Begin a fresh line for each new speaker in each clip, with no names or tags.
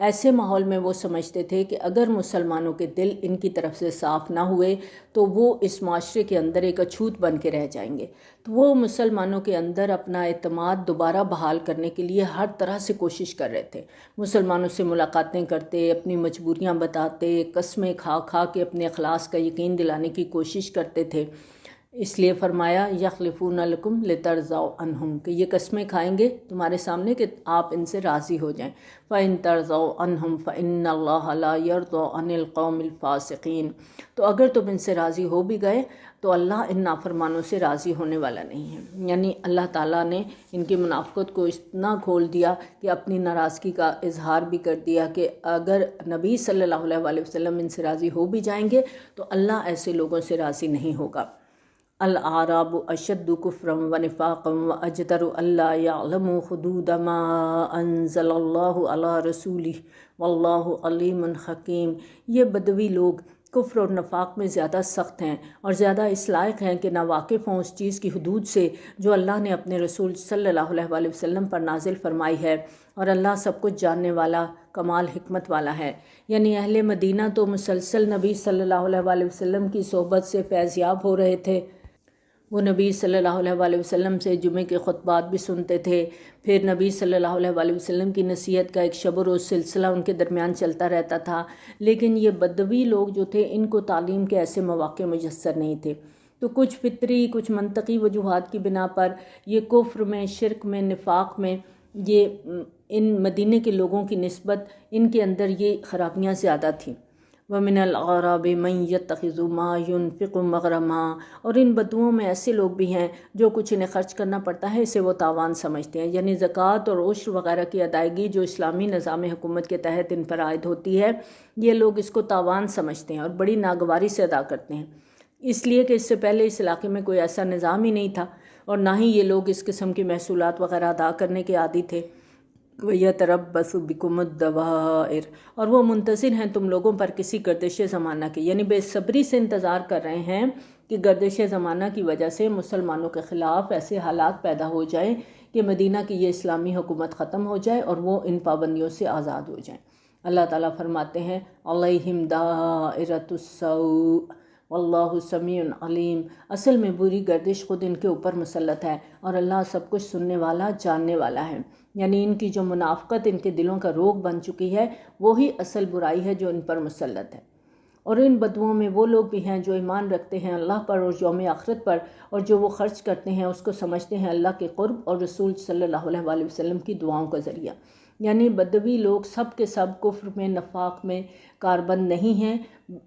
ایسے ماحول میں وہ سمجھتے تھے کہ اگر مسلمانوں کے دل ان کی طرف سے صاف نہ ہوئے تو وہ اس معاشرے کے اندر ایک اچھوت بن کے رہ جائیں گے۔ تو وہ مسلمانوں کے اندر اپنا اعتماد دوبارہ بحال کرنے کے لیے ہر طرح سے کوشش کر رہے تھے۔ مسلمانوں سے ملاقاتیں کرتے، اپنی مجبوریاں بتاتے، قسمیں کھا کھا کے اپنے اخلاص کا یقین دلانے کی کوشش کرتے تھے۔ اس لیے فرمایا یخلفون لکم لترضوا عنہم، کہ یہ قسمیں کھائیں گے تمہارے سامنے کہ آپ ان سے راضی ہو جائیں۔ فَإِن تَرْضَوْا عَنْهُمْ فَإِنَّ اللَّهَ لَا يَرْضَىٰ عَنِ الْقَوْمِ الْفَاسِقِينَ، تو اگر تم ان سے راضی ہو بھی گئے تو اللہ ان نافرمانوں سے راضی ہونے والا نہیں ہے۔ یعنی اللہ تعالیٰ نے ان کی منافقت کو اتنا کھول دیا کہ اپنی ناراضگی کا اظہار بھی کر دیا کہ اگر نبی صلی اللہ علیہ وسلم ان سے راضی ہو بھی جائیں گے تو اللہ ایسے لوگوں سے راضی نہیں ہوگا۔ الاعراب اشد کفرا ونفاقا واجدر الا يعلموا حدود ما انزل اللہ علی رسولہ واللہ علیم حکیم، یہ بدوی لوگ کفر اور نفاق میں زیادہ سخت ہیں اور زیادہ اس لائق ہیں کہ نہ واقف ہوں اس چیز کی حدود سے جو اللہ نے اپنے رسول صلی اللہ علیہ وسلم پر نازل فرمائی ہے، اور اللہ سب کچھ جاننے والا کمال حکمت والا ہے۔ یعنی اہل مدینہ تو مسلسل نبی صلی اللہ علیہ وسلم کی صحبت سے فیض یاب ہو رہے تھے۔ وہ نبی صلی اللہ علیہ وسلم سے جمعے کے خطبات بھی سنتے تھے، پھر نبی صلی اللہ علیہ وسلم کی نصیحت کا ایک شب و روز سلسلہ ان کے درمیان چلتا رہتا تھا، لیکن یہ بدوی لوگ جو تھے ان کو تعلیم کے ایسے مواقع میسر نہیں تھے، تو کچھ فطری کچھ منطقی وجوہات کی بنا پر یہ کفر میں، شرک میں، نفاق میں، یہ ان مدینے کے لوگوں کی نسبت ان کے اندر یہ خرابیاں زیادہ تھیں۔ وَمِنَ الْأَعْرَابِ مَن يَتَّخِذُ مَا يُنْفِقُ مَغْرَمًا، اور ان بدوؤں میں ایسے لوگ بھی ہیں جو کچھ انہیں خرچ کرنا پڑتا ہے اسے وہ تاوان سمجھتے ہیں، یعنی زکوٰۃ اور عشر وغیرہ کی ادائیگی جو اسلامی نظام حکومت کے تحت ان پر عائد ہوتی ہے، یہ لوگ اس کو تاوان سمجھتے ہیں اور بڑی ناگواری سے ادا کرتے ہیں، اس لیے کہ اس سے پہلے اس علاقے میں کوئی ایسا نظام ہی نہیں تھا اور نہ ہی یہ لوگ اس قسم کی محصولات وغیرہ ادا کرنے کے عادی تھے۔ وَيَتَرَبَّصُ بِكُمُ الدَّوَائِرَ، اور وہ منتظر ہیں تم لوگوں پر کسی گردش زمانہ کے، یعنی بے صبری سے انتظار کر رہے ہیں کہ گردش زمانہ کی وجہ سے مسلمانوں کے خلاف ایسے حالات پیدا ہو جائیں کہ مدینہ کی یہ اسلامی حکومت ختم ہو جائے اور وہ ان پابندیوں سے آزاد ہو جائیں۔ اللہ تعالیٰ فرماتے ہیں علیہم دائرۃ السوء واللہ سمیع علیم، اصل میں بری گردش خود ان کے اوپر مسلط ہے اور اللہ سب کچھ سننے والا، جاننے والا ہے۔ یعنی ان کی جو منافقت ان کے دلوں کا روگ بن چکی ہے وہی اصل برائی ہے جو ان پر مسلط ہے۔ اور ان بدوؤں میں وہ لوگ بھی ہیں جو ایمان رکھتے ہیں اللہ پر اور یوم آخرت پر، اور جو وہ خرچ کرتے ہیں اس کو سمجھتے ہیں اللہ کے قرب اور رسول صلی اللہ علیہ وسلم کی دعاؤں کا ذریعہ۔ یعنی بدوی لوگ سب کے سب کفر میں، نفاق میں کاربند نہیں ہیں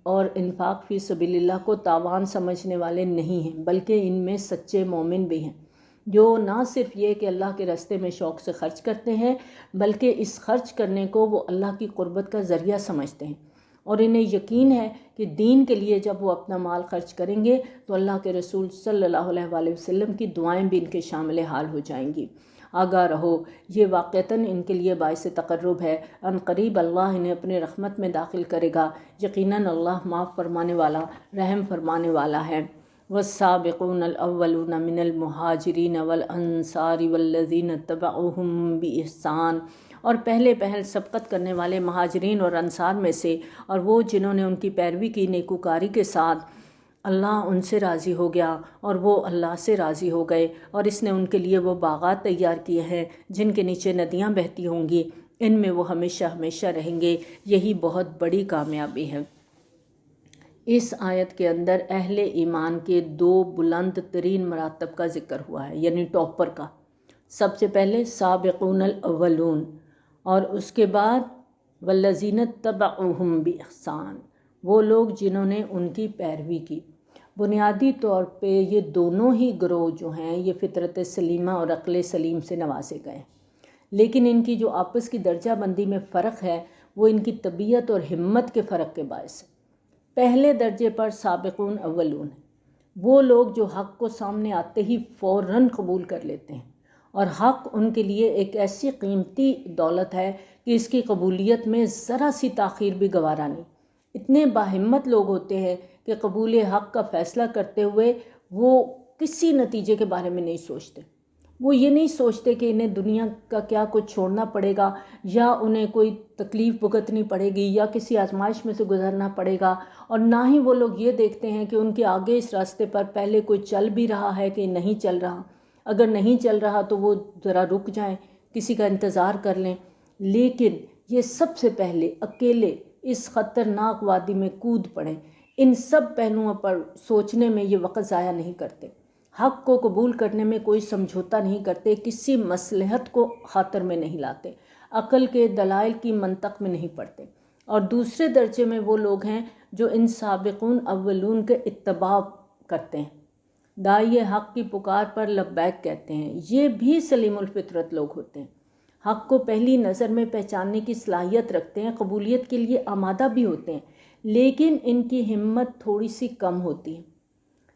اور انفاق فی سبیل اللہ کو تاوان سمجھنے والے نہیں ہیں، بلکہ ان میں سچے مومن بھی ہیں جو نہ صرف یہ کہ اللہ کے راستے میں شوق سے خرچ کرتے ہیں بلکہ اس خرچ کرنے کو وہ اللہ کی قربت کا ذریعہ سمجھتے ہیں، اور انہیں یقین ہے کہ دین کے لیے جب وہ اپنا مال خرچ کریں گے تو اللہ کے رسول صلی اللہ علیہ وسلم کی دعائیں بھی ان کے شامل حال ہو جائیں گی۔ آگاہ رہو، یہ واقعتاً ان کے لیے باعث تقرب ہے، ان قریب اللہ انہیں اپنے رحمت میں داخل کرے گا، یقیناً اللہ معاف فرمانے والا، رحم فرمانے والا ہے۔ والسابقون الاولون من المہاجرین والانصار والذین اتبعوہم بإحسان، اور پہلے پہل سبقت کرنے والے مہاجرین اور انصار میں سے اور وہ جنہوں نے ان کی پیروی کی نیکوکاری کے ساتھ، اللہ ان سے راضی ہو گیا اور وہ اللہ سے راضی ہو گئے، اور اس نے ان کے لیے وہ باغات تیار کیے ہیں جن کے نیچے ندیاں بہتی ہوں گی، ان میں وہ ہمیشہ ہمیشہ رہیں گے، یہی بہت بڑی کامیابی ہے۔ اس آیت کے اندر اہل ایمان کے دو بلند ترین مراتب کا ذکر ہوا ہے، یعنی ٹاپر کا۔ سب سے پہلے سابقون الاولون، اور اس کے بعد والذین اتبعوہم بإحسان، وہ لوگ جنہوں نے ان کی پیروی کی۔ بنیادی طور پہ یہ دونوں ہی گروہ جو ہیں یہ فطرت سلیمہ اور عقل سلیم سے نوازے گئے، لیکن ان کی جو آپس کی درجہ بندی میں فرق ہے وہ ان کی طبیعت اور ہمت کے فرق کے باعث ہے۔ پہلے درجے پر سابقون اولون ہیں، وہ لوگ جو حق کو سامنے آتے ہی فوراً قبول کر لیتے ہیں، اور حق ان کے لیے ایک ایسی قیمتی دولت ہے کہ اس کی قبولیت میں ذرا سی تاخیر بھی گوارا نہیں۔ اتنے باہمت لوگ ہوتے ہیں کہ قبول حق کا فیصلہ کرتے ہوئے وہ کسی نتیجے کے بارے میں نہیں سوچتے، وہ یہ نہیں سوچتے کہ انہیں دنیا کا کیا کچھ چھوڑنا پڑے گا، یا انہیں کوئی تکلیف بھگتنی پڑے گی، یا کسی آزمائش میں سے گزرنا پڑے گا، اور نہ ہی وہ لوگ یہ دیکھتے ہیں کہ ان کے آگے اس راستے پر پہلے کوئی چل بھی رہا ہے کہ نہیں چل رہا۔ اگر نہیں چل رہا تو وہ ذرا رک جائیں، کسی کا انتظار کر لیں، لیکن یہ سب سے پہلے اکیلے اس خطرناک وادی میں کود پڑیں۔ ان سب پہلوؤں پر سوچنے میں یہ وقت ضائع نہیں کرتے، حق کو قبول کرنے میں کوئی سمجھوتا نہیں کرتے، کسی مصلحت کو خاطر میں نہیں لاتے، عقل کے دلائل کی منطق میں نہیں پڑتے۔ اور دوسرے درجے میں وہ لوگ ہیں جو ان سابقون اولون کے اتباع کرتے ہیں، داعی حق کی پکار پر لبیک کہتے ہیں۔ یہ بھی سلیم الفطرت لوگ ہوتے ہیں، حق کو پہلی نظر میں پہچاننے کی صلاحیت رکھتے ہیں، قبولیت کے لیے آمادہ بھی ہوتے ہیں، لیکن ان کی ہمت تھوڑی سی کم ہوتی ہے۔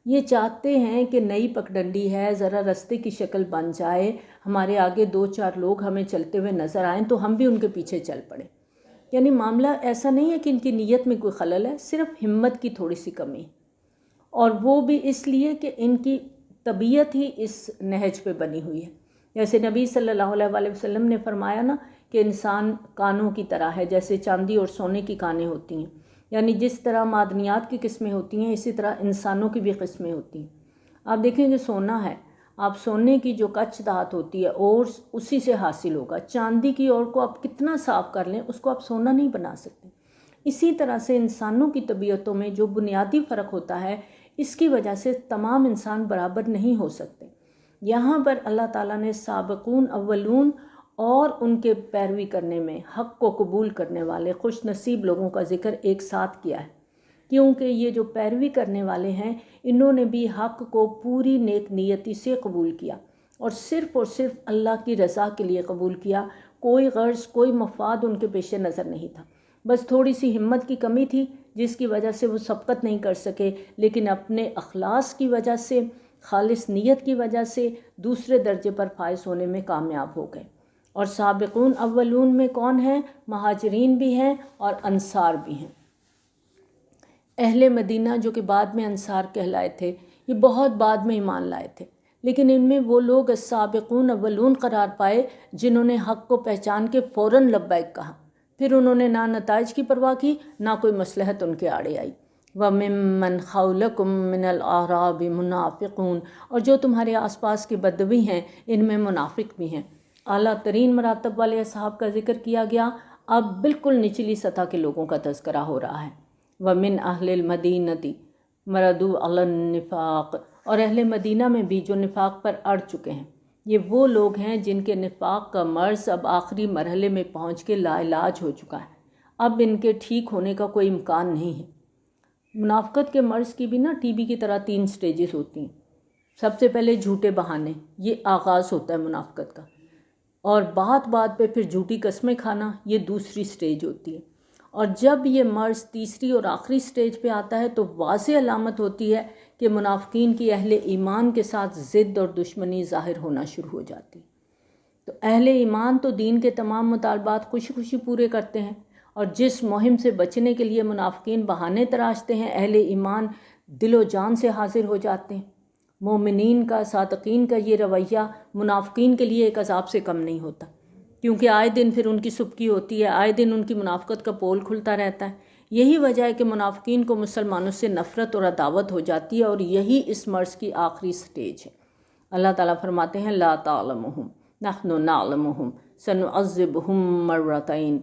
یہ چاہتے ہیں کہ نئی پگڈنڈی ہے، ذرا رستے کی شکل بن جائے، ہمارے آگے 2-4 لوگ ہمیں چلتے ہوئے نظر آئیں تو ہم بھی ان کے پیچھے چل پڑیں۔ یعنی معاملہ ایسا نہیں ہے کہ ان کی نیت میں کوئی خلل ہے، صرف ہمت کی تھوڑی سی کمی ہے، اور وہ بھی اس لیے کہ ان کی طبیعت ہی اس نہج پہ بنی ہوئی ہے۔ جیسے نبی صلی اللہ علیہ وآلہ وسلم نے فرمایا نا کہ انسان کانوں کی طرح ہے، جیسے چاندی اور سونے کی کانیں ہوتی ہیں، یعنی جس طرح معدنیات کی قسمیں ہوتی ہیں اسی طرح انسانوں کی بھی قسمیں ہوتی ہیں۔ آپ دیکھیں جو سونا ہے، آپ سونے کی جو کچ دھات ہوتی ہے اور اسی سے حاصل ہوگا، چاندی کی اور کو آپ کتنا صاف کر لیں اس کو آپ سونا نہیں بنا سکتے۔ اسی طرح سے انسانوں کی طبیعتوں میں جو بنیادی فرق ہوتا ہے، اس کی وجہ سے تمام انسان برابر نہیں ہو سکتے۔ یہاں پر اللہ تعالیٰ نے سابقون اولون اور ان کے پیروی کرنے میں حق کو قبول کرنے والے خوش نصیب لوگوں کا ذکر ایک ساتھ کیا ہے، کیونکہ یہ جو پیروی کرنے والے ہیں انہوں نے بھی حق کو پوری نیک نیتی سے قبول کیا، اور صرف اللہ کی رضا کے لیے قبول کیا، کوئی غرض کوئی مفاد ان کے پیش نظر نہیں تھا، بس تھوڑی سی ہمت کی کمی تھی جس کی وجہ سے وہ سبقت نہیں کر سکے، لیکن اپنے اخلاص کی وجہ سے، خالص نیت کی وجہ سے دوسرے درجے پر فائز ہونے میں کامیاب ہو گئے۔ اور سابقون اولون میں کون ہیں؟ مہاجرین بھی ہیں اور انصار بھی ہیں۔ اہل مدینہ جو کہ بعد میں انصار کہلائے تھے، یہ بہت بعد میں ایمان لائے تھے، لیکن ان میں وہ لوگ السابقون اولون قرار پائے جنہوں نے حق کو پہچان کے فوراً لبیک کہا، پھر انہوں نے نہ نتائج کی پرواہ کی نہ کوئی مصلحت ان کے آڑے آئی۔ وَمِمَّنْ خَوْلَكُمْ مِنَ الْأَعْرَابِ مُنَافِقُونَ، اور جو تمہارے آس پاس کے بدوی ہیں ان میں منافق بھی ہیں۔ اعلیٰ ترین مراتب والے اصحاب کا ذکر کیا گیا، اب بالکل نچلی سطح کے لوگوں کا تذکرہ ہو رہا ہے۔ وَمِنْ أَهْلِ الْمَدِينَةِ مَرَدُوا عَلَى النِّفَاقِ، اور اہل مدینہ میں بھی جو نفاق پر اڑ چکے ہیں، یہ وہ لوگ ہیں جن کے نفاق کا مرض اب آخری مرحلے میں پہنچ کے لا علاج ہو چکا ہے، اب ان کے ٹھیک ہونے کا کوئی امکان نہیں ہے۔ منافقت کے مرض کی بھی نا ٹی بی کی طرح 3 سٹیجز ہوتی ہیں۔ سب سے پہلے جھوٹے بہانے، یہ آغاز ہوتا ہے منافقت کا، اور بات پہ پھر جھوٹی قسمیں کھانا، یہ دوسری سٹیج ہوتی ہے، اور جب یہ مرض تیسری اور آخری سٹیج پہ آتا ہے تو واضح علامت ہوتی ہے کہ منافقین کی اہل ایمان کے ساتھ ضد اور دشمنی ظاہر ہونا شروع ہو جاتی۔ تو اہل ایمان تو دین کے تمام مطالبات خوشی خوشی پورے کرتے ہیں، اور جس مہم سے بچنے کے لیے منافقین بہانے تراشتے ہیں، اہل ایمان دل و جان سے حاضر ہو جاتے ہیں۔ مومنین کا، صادقین کا یہ رویہ منافقین کے لیے ایک عذاب سے کم نہیں ہوتا، کیونکہ آئے دن پھر ان کی سبکی ہوتی ہے، آئے دن ان کی منافقت کا پول کھلتا رہتا ہے۔ یہی وجہ ہے کہ منافقین کو مسلمانوں سے نفرت اور عداوت ہو جاتی ہے، اور یہی اس مرض کی آخری سٹیج ہے۔ اللہ تعالیٰ فرماتے ہیں لا تعلمهم نحن نعلمهم سنعذبهم مرتين،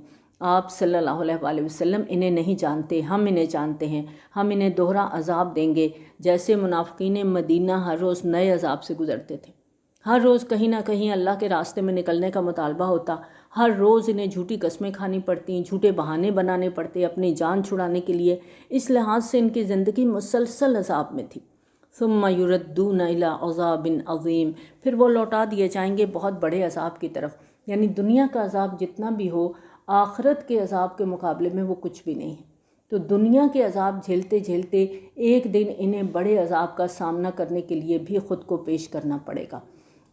آپ صلی اللہ علیہ وآلہ وسلم انہیں نہیں جانتے، ہم انہیں جانتے ہیں، ہم انہیں دوہرا عذاب دیں گے، جیسے منافقین مدینہ ہر روز نئے عذاب سے گزرتے تھے۔ ہر روز کہیں نہ کہیں اللہ کے راستے میں نکلنے کا مطالبہ ہوتا، ہر روز انہیں جھوٹی قسمیں کھانی پڑتی، جھوٹے بہانے بنانے پڑتے اپنی جان چھڑانے کے لیے، اس لحاظ سے ان کی زندگی مسلسل عذاب میں تھی۔ ثم یردون الی عذاب عظیم، پھر وہ لوٹا دیے جائیں گے بہت بڑے عذاب کی طرف، یعنی دنیا کا عذاب جتنا بھی ہو آخرت کے عذاب کے مقابلے میں وہ کچھ بھی نہیں ہے۔ تو دنیا کے عذاب جھیلتے جھیلتے ایک دن انہیں بڑے عذاب کا سامنا کرنے کے لیے بھی خود کو پیش کرنا پڑے گا۔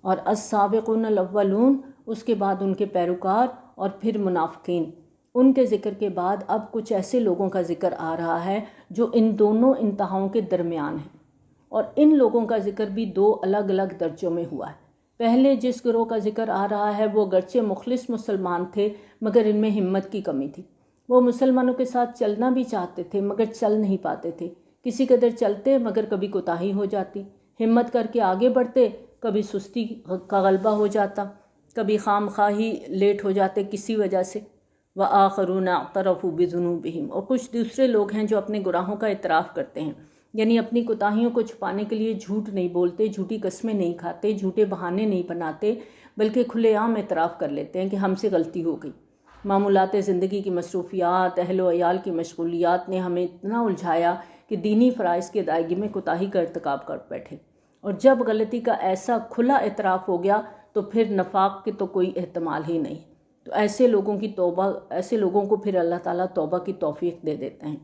اور السابقون الاولون، اس کے بعد ان کے پیروکار اور پھر منافقین، ان کے ذکر کے بعد اب کچھ ایسے لوگوں کا ذکر آ رہا ہے جو ان دونوں انتہاؤں کے درمیان ہیں، اور ان لوگوں کا ذکر بھی 2 الگ الگ درجوں میں ہوا ہے۔ پہلے جس گروہ کا ذکر آ رہا ہے وہ گرچہ مخلص مسلمان تھے مگر ان میں ہمت کی کمی تھی۔ وہ مسلمانوں کے ساتھ چلنا بھی چاہتے تھے مگر چل نہیں پاتے تھے، کسی قدر چلتے مگر کبھی کوتاہی ہو جاتی، ہمت کر کے آگے بڑھتے کبھی سستی کا غلبہ ہو جاتا، کبھی خام خواہی لیٹ ہو جاتے کسی وجہ سے۔ وآخرون اعترفوا بذنوبہم، اور کچھ دوسرے لوگ ہیں جو اپنے گناہوں کا اعتراف کرتے ہیں، یعنی اپنی کوتاہیوں کو چھپانے کے لیے جھوٹ نہیں بولتے، جھوٹی قسمیں نہیں کھاتے، جھوٹے بہانے نہیں بناتے، بلکہ کھلے عام اعتراف کر لیتے ہیں کہ ہم سے غلطی ہو گئی۔ معمولات زندگی کی مصروفیات، اہل و عیال کی مشغولیات نے ہمیں اتنا الجھایا کہ دینی فرائض کی ادائیگی میں کوتاہی کا ارتکاب کر بیٹھے، اور جب غلطی کا ایسا کھلا اعتراف ہو گیا تو پھر نفاق کے تو کوئی احتمال ہی نہیں۔ تو ایسے لوگوں کو پھر اللہ تعالیٰ توبہ کی توفیق دے دیتے ہیں۔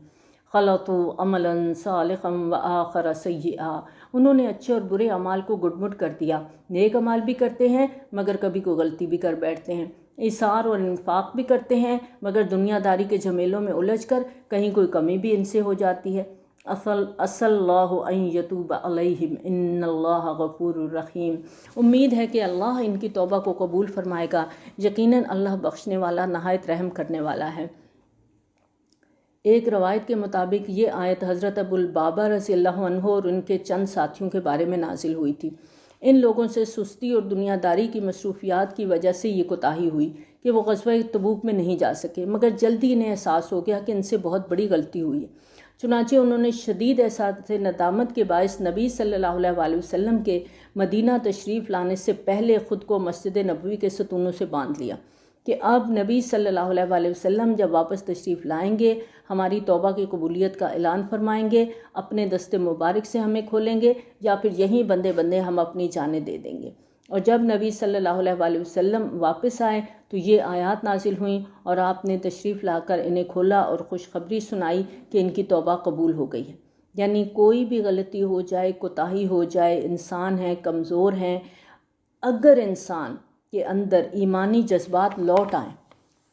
خلطوا عملا صالحا وآخر سیئا، انہوں نے اچھے اور برے اعمال کو گڈ مڈ کر دیا، نیک اعمال بھی کرتے ہیں مگر کبھی کوئی غلطی بھی کر بیٹھتے ہیں، ایثار اور انفاق بھی کرتے ہیں مگر دنیا داری کے جھمیلوں میں الجھ کر کہیں کوئی کمی بھی ان سے ہو جاتی ہے۔ عسى اللہ ان یتوب علیہم ان اللہ غفور رحیم، امید ہے کہ اللہ ان کی توبہ کو قبول فرمائے گا، یقیناً اللہ بخشنے والا نہایت رحم کرنے والا ہے۔ ایک روایت کے مطابق یہ آیت حضرت ابو البابا رضی اللہ عنہ اور ان کے چند ساتھیوں کے بارے میں نازل ہوئی تھی۔ ان لوگوں سے سستی اور دنیا داری کی مصروفیات کی وجہ سے یہ کوتاہی ہوئی کہ وہ غزوہ تبوک میں نہیں جا سکے، مگر جلدی انہیں احساس ہو گیا کہ ان سے بہت بڑی غلطی ہوئی ہے، چنانچہ انہوں نے شدید احساس ندامت کے باعث نبی صلی اللہ علیہ وسلم کے مدینہ تشریف لانے سے پہلے خود کو مسجد نبوی کے ستونوں سے باندھ لیا کہ اب نبی صلی اللہ علیہ وسلم جب واپس تشریف لائیں گے ہماری توبہ کی قبولیت کا اعلان فرمائیں گے، اپنے دست مبارک سے ہمیں کھولیں گے یا پھر یہیں بندے بندے ہم اپنی جانیں دے دیں گے۔ اور جب نبی صلی اللہ علیہ وسلم واپس آئے تو یہ آیات نازل ہوئیں اور آپ نے تشریف لا کر انہیں کھولا اور خوشخبری سنائی کہ ان کی توبہ قبول ہو گئی ہے۔ یعنی کوئی بھی غلطی ہو جائے، کوتاہی ہو جائے، انسان ہیں، کمزور ہیں، اگر انسان کے اندر ایمانی جذبات لوٹ آئیں،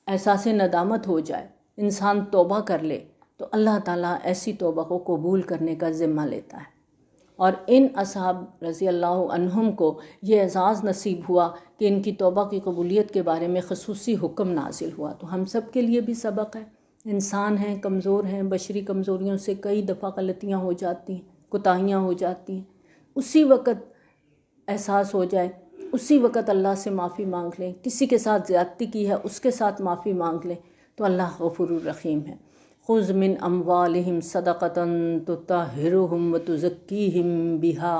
احساس ندامت ہو جائے، انسان توبہ کر لے تو اللہ تعالیٰ ایسی توبہ کو قبول کرنے کا ذمہ لیتا ہے۔ اور ان اصحاب رضی اللہ عنہم کو یہ اعزاز نصیب ہوا کہ ان کی توبہ کی قبولیت کے بارے میں خصوصی حکم نازل ہوا۔ تو ہم سب کے لیے بھی سبق ہے، انسان ہیں، کمزور ہیں، بشری کمزوریوں سے کئی دفعہ غلطیاں ہو جاتی ہیں، کوتاہیاں ہو جاتی ہیں، اسی وقت احساس ہو جائے، اسی وقت اللہ سے معافی مانگ لیں، کسی کے ساتھ زیادتی کی ہے اس کے ساتھ معافی مانگ لیں تو اللہ غفور الرحیم ہے۔ خذ من اموالہم صدقۃ تطہرہم وتزکیہم بہا،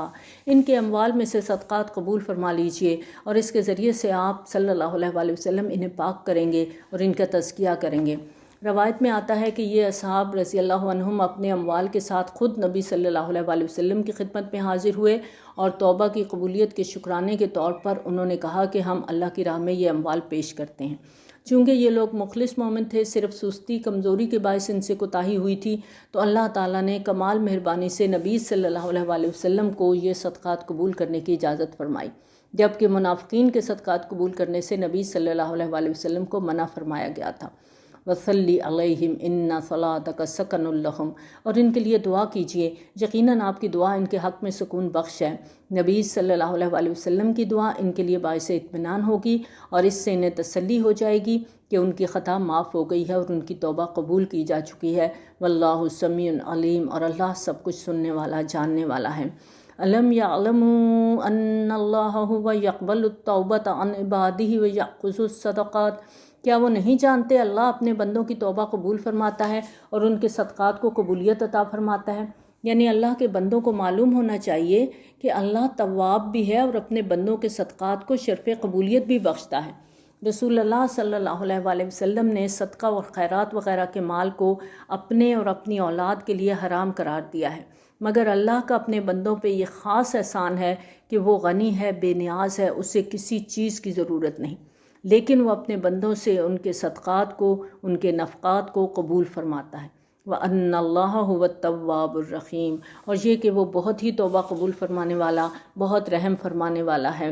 ان کے اموال میں سے صدقات قبول فرما لیجئے اور اس کے ذریعے سے آپ صلی اللہ علیہ وسلم انہیں پاک کریں گے اور ان کا تزکیہ کریں گے۔ روایت میں آتا ہے کہ یہ اصحاب رضی اللہ عنہم اپنے اموال کے ساتھ خود نبی صلی اللہ علیہ وسلم کی خدمت میں حاضر ہوئے اور توبہ کی قبولیت کے شکرانے کے طور پر انہوں نے کہا کہ ہم اللہ کی راہ میں یہ اموال پیش کرتے ہیں۔ چونکہ یہ لوگ مخلص مومن تھے، صرف سستی کمزوری کے باعث ان سے کوتاہی ہوئی تھی، تو اللہ تعالیٰ نے کمال مہربانی سے نبی صلی اللہ علیہ وسلم کو یہ صدقات قبول کرنے کی اجازت فرمائی، جبکہ منافقین کے صدقات قبول کرنے سے نبی صلی اللہ علیہ وسلم کو منع فرمایا گیا تھا۔ وصلی علیہم ان صلاتک سکن لہم، اور ان کے لیے دعا کیجیے، یقیناً آپ کی دعا ان کے حق میں سکون بخش ہے۔ نبی صلی اللہ علیہ وسلم کی دعا ان کے لیے باعث اطمینان ہوگی اور اس سے انہیں تسلی ہو جائے گی کہ ان کی خطا معاف ہو گئی ہے اور ان کی توبہ قبول کی جا چکی ہے۔ واللہ سمیع علیم، اور اللہ سب کچھ سننے والا، جاننے والا ہے۔ الم یعلموا ان اللہ هو یقبل التوبۃ عن عبادہ ویأخذ الصدقات، کیا وہ نہیں جانتے اللہ اپنے بندوں کی توبہ قبول فرماتا ہے اور ان کے صدقات کو قبولیت عطا فرماتا ہے؟ یعنی اللہ کے بندوں کو معلوم ہونا چاہیے کہ اللہ تواب بھی ہے اور اپنے بندوں کے صدقات کو شرف قبولیت بھی بخشتا ہے۔ رسول اللہ صلی اللہ علیہ وسلم نے صدقہ و خیرات وغیرہ کے مال کو اپنے اور اپنی اولاد کے لیے حرام قرار دیا ہے، مگر اللہ کا اپنے بندوں پہ یہ خاص احسان ہے کہ وہ غنی ہے، بے نیاز ہے، اسے کسی چیز کی ضرورت نہیں، لیکن وہ اپنے بندوں سے ان کے صدقات کو، ان کے نفقات کو قبول فرماتا ہے۔ وَأَنَّ اللَّهَ هُوَ التَّوَّابُ الرَّحِيمُ، اور یہ کہ وہ بہت ہی توبہ قبول فرمانے والا، بہت رحم فرمانے والا ہے۔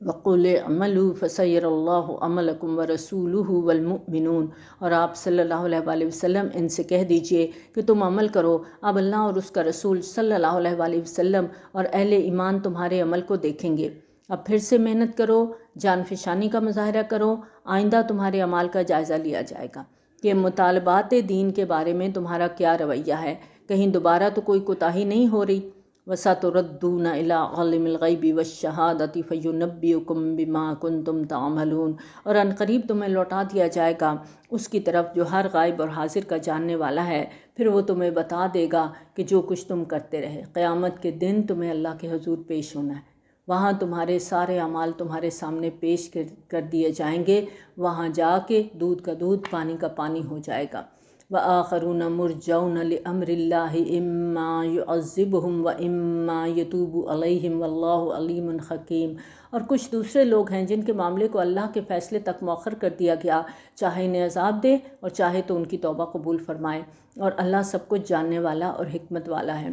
وَقُلِ اعْمَلُوا فَسَيَرَ اللَّهُ عَمَلَكُمْ وَرَسُولُهُ وَالْمُؤْمِنُونَ، اور آپ صلی اللہ علیہ وسلم ان سے کہہ دیجئے کہ تم عمل کرو، اب اللہ اور اس کا رسول صلی اللہ علیہ وسلم اور اہل ایمان تمہارے عمل کو دیکھیں گے۔ اب پھر سے محنت کرو، جان فشانی کا مظاہرہ کرو، آئندہ تمہارے اعمال کا جائزہ لیا جائے گا کہ مطالبات دین کے بارے میں تمہارا کیا رویہ ہے، کہیں دوبارہ تو کوئی کوتاہی نہیں ہو رہی۔ وَسَتُرَدُّونَ إِلَىٰ عَالِمِ الْغَيْبِ وَالشَّهَادَةِ فَيُنَبِّئُكُم بِمَا كُنتُمْ تَعْمَلُونَ، اور ان قریب تمہیں لوٹا دیا جائے گا اس کی طرف جو ہر غائب اور حاضر کا جاننے والا ہے، پھر وہ تمہیں بتا دے گا کہ جو کچھ تم کرتے رہے۔ قیامت کے دن تمہیں اللہ کے حضور پیش ہونا ہے، وہاں تمہارے سارے اعمال تمہارے سامنے پیش کر دیے جائیں گے، وہاں جا کے دودھ کا دودھ پانی کا پانی ہو جائے گا۔ وَآخَرُونَ مُرْجَوْنَ لِأَمْرِ اللَّهِ إِمَّا يُعَذِّبُهُمْ وَإِمَّا يَتُوبُ عَلَيْهِمْ وَاللَّهُ عَلِيمٌ حَكِيمٌ، اور کچھ دوسرے لوگ ہیں جن کے معاملے کو اللہ کے فیصلے تک مؤخر کر دیا گیا، چاہے انہیں عذاب دے اور چاہے تو ان کی توبہ قبول فرمائے، اور اللہ سب کچھ جاننے والا اور حکمت والا ہے۔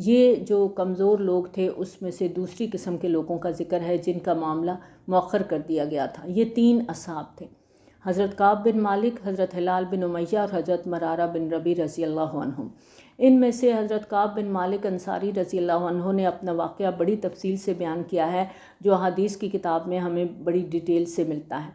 یہ جو کمزور لوگ تھے اس میں سے دوسری قسم کے لوگوں کا ذکر ہے جن کا معاملہ مؤخر کر دیا گیا تھا۔ یہ 3 اصحاب تھے، حضرت کعب بن مالک، حضرت ہلال بن امیہ اور حضرت مرارہ بن ربیع رضی اللہ عنہم۔ ان میں سے حضرت کعب بن مالک انصاری رضی اللہ عنہ نے اپنا واقعہ بڑی تفصیل سے بیان کیا ہے، جو احادیث کی کتاب میں ہمیں بڑی ڈیٹیل سے ملتا ہے۔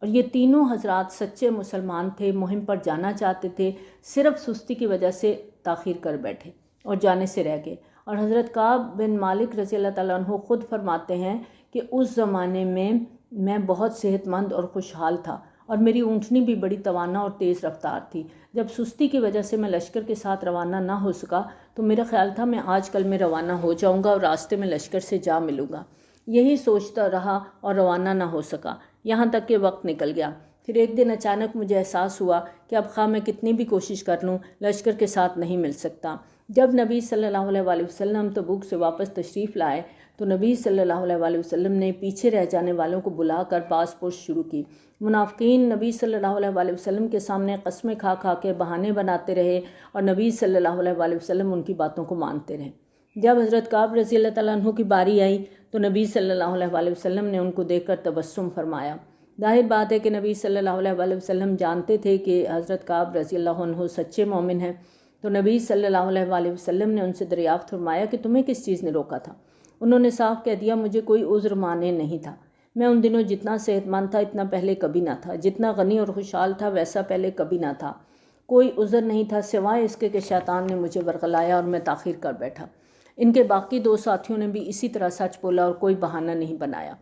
اور یہ تینوں حضرات سچے مسلمان تھے، مہم پر جانا چاہتے تھے، صرف سستی کی وجہ سے تاخیر کر بیٹھے اور جانے سے رہ گئے۔ اور حضرت کعب بن مالک رضی اللہ تعالیٰ عنہ خود فرماتے ہیں کہ اس زمانے میں بہت صحت مند اور خوشحال تھا، اور میری اونٹنی بھی بڑی توانا اور تیز رفتار تھی۔ جب سستی کی وجہ سے میں لشکر کے ساتھ روانہ نہ ہو سکا تو میرا خیال تھا میں آج کل میں روانہ ہو جاؤں گا اور راستے میں لشکر سے جا ملوں گا۔ یہی سوچتا رہا اور روانہ نہ ہو سکا، یہاں تک کہ وقت نکل گیا۔ پھر ایک دن اچانک مجھے احساس ہوا کہ اب خواہ میں کتنی بھی کوشش کر لوں لشکر کے ساتھ نہیں مل سکتا۔ جب نبی صلی اللہ علیہ وآلہ وسلم تبوک سے واپس تشریف لائے تو نبی صلی اللہ علیہ وآلہ وسلم نے پیچھے رہ جانے والوں کو بلا کر باز پرس شروع کی۔ منافقین نبی صلی اللہ علیہ وآلہ وسلم کے سامنے قسمیں کھا کھا کے بہانے بناتے رہے اور نبی صلی اللہ علیہ وآلہ وسلم ان کی باتوں کو مانتے رہے۔ جب حضرت کعب رضی اللہ تعالیٰ عنہ کی باری آئی تو نبی صلی اللہ علیہ وآلہ وسلم نے ان کو دیکھ کر تبسم فرمایا۔ ظاہر بات ہے کہ نبی صلی اللہ علیہ وآلہ وسلم جانتے تھے کہ حضرت کعب رضی اللہ عنہ سچے مومن ہیں، تو نبی صلی اللہ علیہ وآلہ وسلم نے ان سے دریافت فرمایا کہ تمہیں کس چیز نے روکا تھا؟ انہوں نے صاف کہہ دیا، مجھے کوئی عذر مانع نہیں تھا، میں ان دنوں جتنا صحت مند تھا اتنا پہلے کبھی نہ تھا، جتنا غنی اور خوشحال تھا ویسا پہلے کبھی نہ تھا، کوئی عذر نہیں تھا سوائے اس کے کہ شیطان نے مجھے ورغلایا اور میں تاخیر کر بیٹھا۔ ان کے باقی 2 ساتھیوں نے بھی اسی طرح سچ بولا اور کوئی بہانہ نہیں بنایا۔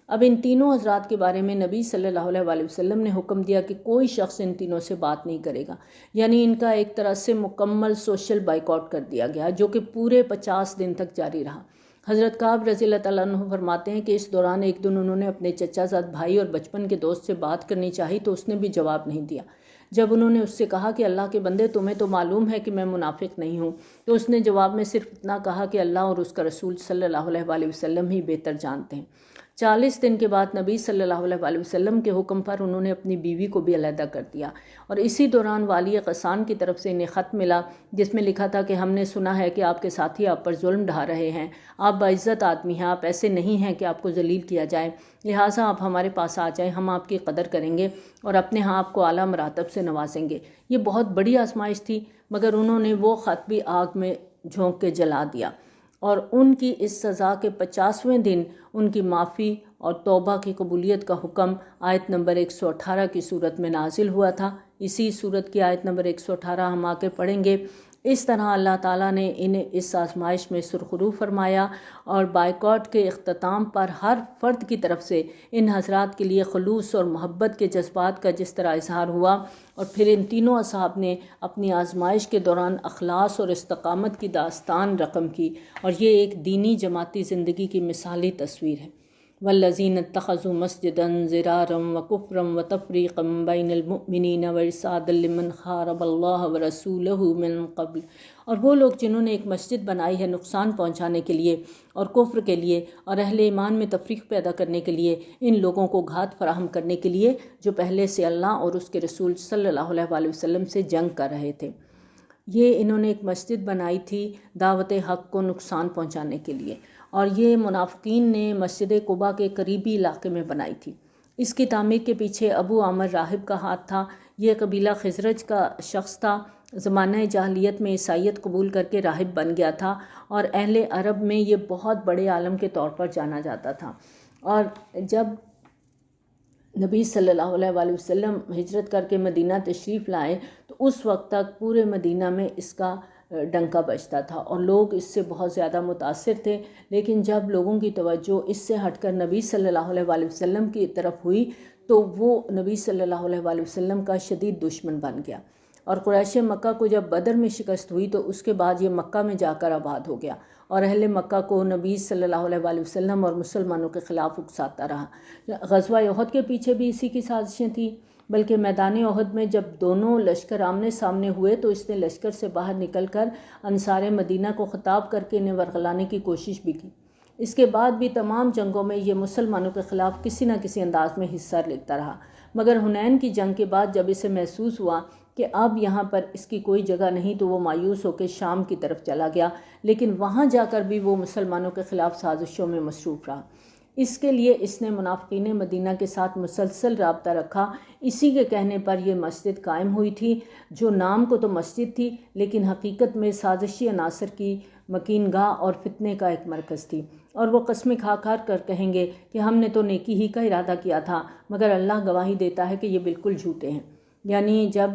اب ان تینوں حضرات کے بارے میں نبی صلی اللہ علیہ وآلہ وسلم نے حکم دیا کہ کوئی شخص ان تینوں سے بات نہیں کرے گا، یعنی ان کا ایک طرح سے مکمل سوشل بائیکاٹ کر دیا گیا، جو کہ پورے 50 دن تک جاری رہا۔ حضرت کعب رضی اللہ تعالیٰ عنہ فرماتے ہیں کہ اس دوران ایک دن انہوں نے اپنے چچا زاد بھائی اور بچپن کے دوست سے بات کرنی چاہی تو اس نے بھی جواب نہیں دیا۔ جب انہوں نے اس سے کہا کہ اللہ کے بندے تمہیں تو معلوم ہے کہ میں منافق نہیں ہوں، تو اس نے جواب میں صرف اتنا کہا کہ اللہ اور اس کا رسول صلی اللہ علیہ وآلہ وسلم ہی بہتر جانتے ہیں۔ 40 دن کے بعد نبی صلی اللہ علیہ وآلہ وسلم کے حکم پر انہوں نے اپنی بیوی کو بھی علیحدہ کر دیا، اور اسی دوران والی غسان کی طرف سے انہیں خط ملا جس میں لکھا تھا کہ ہم نے سنا ہے کہ آپ کے ساتھی آپ پر ظلم ڈھا رہے ہیں، آپ باعزت آدمی ہیں، آپ ایسے نہیں ہیں کہ آپ کو ذلیل کیا جائے، لہٰذا آپ ہمارے پاس آ جائیں، ہم آپ کی قدر کریں گے اور اپنے ہاں آپ کو اعلیٰ مراتب سے نوازیں گے۔ یہ بہت بڑی آزمائش تھی، مگر انہوں نے وہ خط بھی آگ میں جھونک کے جلا دیا، اور ان کی اس سزا کے 50ویں دن ان کی معافی اور توبہ کی قبولیت کا حکم آیت نمبر 118 کی صورت میں نازل ہوا تھا۔ اسی صورت کی آیت نمبر 118 ہم آ کے پڑھیں گے۔ اس طرح اللہ تعالیٰ نے انہیں اس آزمائش میں سرخرو فرمایا، اور بائیکاٹ کے اختتام پر ہر فرد کی طرف سے ان حضرات کے لیے خلوص اور محبت کے جذبات کا جس طرح اظہار ہوا، اور پھر ان تینوں اصحاب نے اپنی آزمائش کے دوران اخلاص اور استقامت کی داستان رقم کی، اور یہ ایک دینی جماعتی زندگی کی مثالی تصویر ہے۔ والذین اتخذوا مسجدا ضرارا وکفرا وتفریقا بین المؤمنین وارصادا لمن حارب اللہ ورسولہ من قبل، اور وہ لوگ جنہوں نے ایک مسجد بنائی ہے نقصان پہنچانے کے لیے اور کفر کے لیے اور اہل ایمان میں تفریق پیدا کرنے کے لیے، ان لوگوں کو گھات فراہم کرنے کے لیے جو پہلے سے اللہ اور اس کے رسول صلی اللہ علیہ وآلہ وسلم سے جنگ کر رہے تھے۔ یہ انہوں نے ایک مسجد بنائی تھی دعوت حق کو نقصان پہنچانے کے لیے، اور یہ منافقین نے مسجد قباء کے قریبی علاقے میں بنائی تھی۔ اس کی تعمیر کے پیچھے ابو عامر راہب کا ہاتھ تھا۔ یہ قبیلہ خزرج کا شخص تھا، زمانہ جاہلیت میں عیسائیت قبول کر کے راہب بن گیا تھا، اور اہل عرب میں یہ بہت بڑے عالم کے طور پر جانا جاتا تھا۔ اور جب نبی صلی اللہ علیہ وآلہ وسلم ہجرت کر کے مدینہ تشریف لائے تو اس وقت تک پورے مدینہ میں اس کا ڈنکا بجتا تھا اور لوگ اس سے بہت زیادہ متاثر تھے، لیکن جب لوگوں کی توجہ اس سے ہٹ کر نبی صلی اللہ علیہ وآلہ وسلم کی طرف ہوئی تو وہ نبی صلی اللہ علیہ وآلہ وسلم کا شدید دشمن بن گیا، اور قریش مکہ کو جب بدر میں شکست ہوئی تو اس کے بعد یہ مکہ میں جا کر آباد ہو گیا اور اہل مکہ کو نبی صلی اللہ علیہ وآلہ وسلم اور مسلمانوں کے خلاف اکساتا رہا۔ غزوہ احد کے پیچھے بھی اسی کی سازشیں تھیں، بلکہ میدان احد میں جب دونوں لشکر آمنے سامنے ہوئے تو اس نے لشکر سے باہر نکل کر انصار مدینہ کو خطاب کر کے انہیں ورغلانے کی کوشش بھی کی۔ اس کے بعد بھی تمام جنگوں میں یہ مسلمانوں کے خلاف کسی نہ کسی انداز میں حصہ لیتا رہا، مگر حنین کی جنگ کے بعد جب اسے محسوس ہوا کہ اب یہاں پر اس کی کوئی جگہ نہیں تو وہ مایوس ہو کے شام کی طرف چلا گیا، لیکن وہاں جا کر بھی وہ مسلمانوں کے خلاف سازشوں میں مصروف رہا۔ اس کے لیے اس نے منافقین مدینہ کے ساتھ مسلسل رابطہ رکھا۔ اسی کے کہنے پر یہ مسجد قائم ہوئی تھی، جو نام کو تو مسجد تھی لیکن حقیقت میں سازشی عناصر کی مکین گاہ اور فتنے کا ایک مرکز تھی، اور وہ قسمیں کھا کر کہیں گے کہ ہم نے تو نیکی ہی کا ارادہ کیا تھا، مگر اللہ گواہی دیتا ہے کہ یہ بالکل جھوٹے ہیں۔ یعنی جب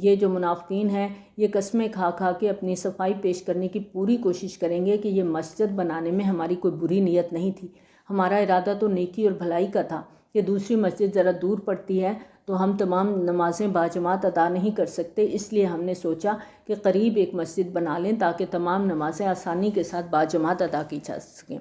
یہ جو منافقین ہیں یہ قسمیں کھا کے اپنی صفائی پیش کرنے کی پوری کوشش کریں گے کہ یہ مسجد بنانے میں ہماری کوئی بری نیت نہیں تھی، ہمارا ارادہ تو نیکی اور بھلائی کا تھا، کہ دوسری مسجد ذرا دور پڑتی ہے تو ہم تمام نمازیں باجماعت ادا نہیں کر سکتے، اس لیے ہم نے سوچا کہ قریب ایک مسجد بنا لیں تاکہ تمام نمازیں آسانی کے ساتھ باجماعت ادا کی جا سکیں۔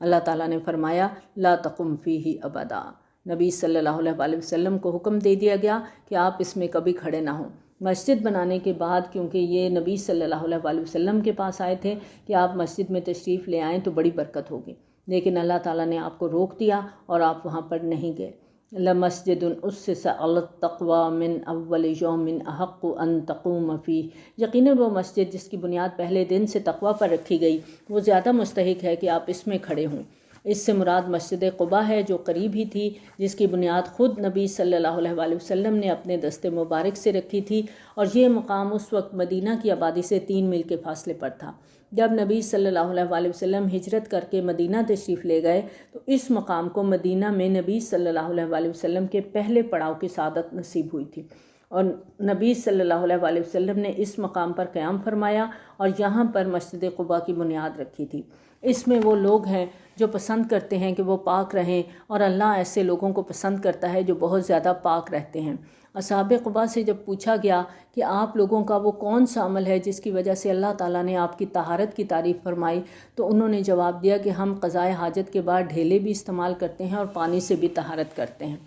اللہ تعالیٰ نے فرمایا لا تقم فیہ ابدا، نبی صلی اللہ علیہ وآلہ وسلم کو حکم دے دیا گیا کہ آپ اس میں کبھی کھڑے نہ ہوں۔ مسجد بنانے کے بعد کیونکہ یہ نبی صلی اللہ علیہ وآلہ وسلم کے پاس آئے تھے کہ آپ مسجد میں تشریف لے آئیں تو بڑی برکت ہوگی، لیکن اللہ تعالیٰ نے آپ کو روک دیا اور آپ وہاں پر نہیں گئے۔ لَمَسْجِدٌ أُسِّسَ عَلَى التَّقْوَى مِنْ أَوَّلِ يَوْمٍ أَحَقُّ أَن تَقُومَ فِيهِ، یقیناً وہ مسجد جس کی بنیاد پہلے دن سے تقویٰ پر رکھی گئی وہ زیادہ مستحق ہے کہ آپ اس میں کھڑے ہوں۔ اس سے مراد مسجد قباء ہے جو قریب ہی تھی، جس کی بنیاد خود نبی صلی اللہ علیہ وآلہ وسلم نے اپنے دست مبارک سے رکھی تھی، اور یہ مقام اس وقت مدینہ کی آبادی سے 3 میل کے فاصلے پر تھا۔ جب نبی صلی اللہ علیہ وآلہ وسلم ہجرت کر کے مدینہ تشریف لے گئے تو اس مقام کو مدینہ میں نبی صلی اللہ علیہ وآلہ وسلم کے پہلے پڑاؤ کی سعادت نصیب ہوئی تھی، اور نبی صلی اللہ علیہ وآلہ وسلم نے اس مقام پر قیام فرمایا اور یہاں پر مسجد قباء کی بنیاد رکھی تھی۔ اس میں وہ لوگ ہیں جو پسند کرتے ہیں کہ وہ پاک رہیں، اور اللہ ایسے لوگوں کو پسند کرتا ہے جو بہت زیادہ پاک رہتے ہیں۔ اصحاب قباء سے جب پوچھا گیا کہ آپ لوگوں کا وہ کون سا عمل ہے جس کی وجہ سے اللہ تعالیٰ نے آپ کی طہارت کی تعریف فرمائی، تو انہوں نے جواب دیا کہ ہم قضائے حاجت کے بعد ڈھیلے بھی استعمال کرتے ہیں اور پانی سے بھی طہارت کرتے ہیں۔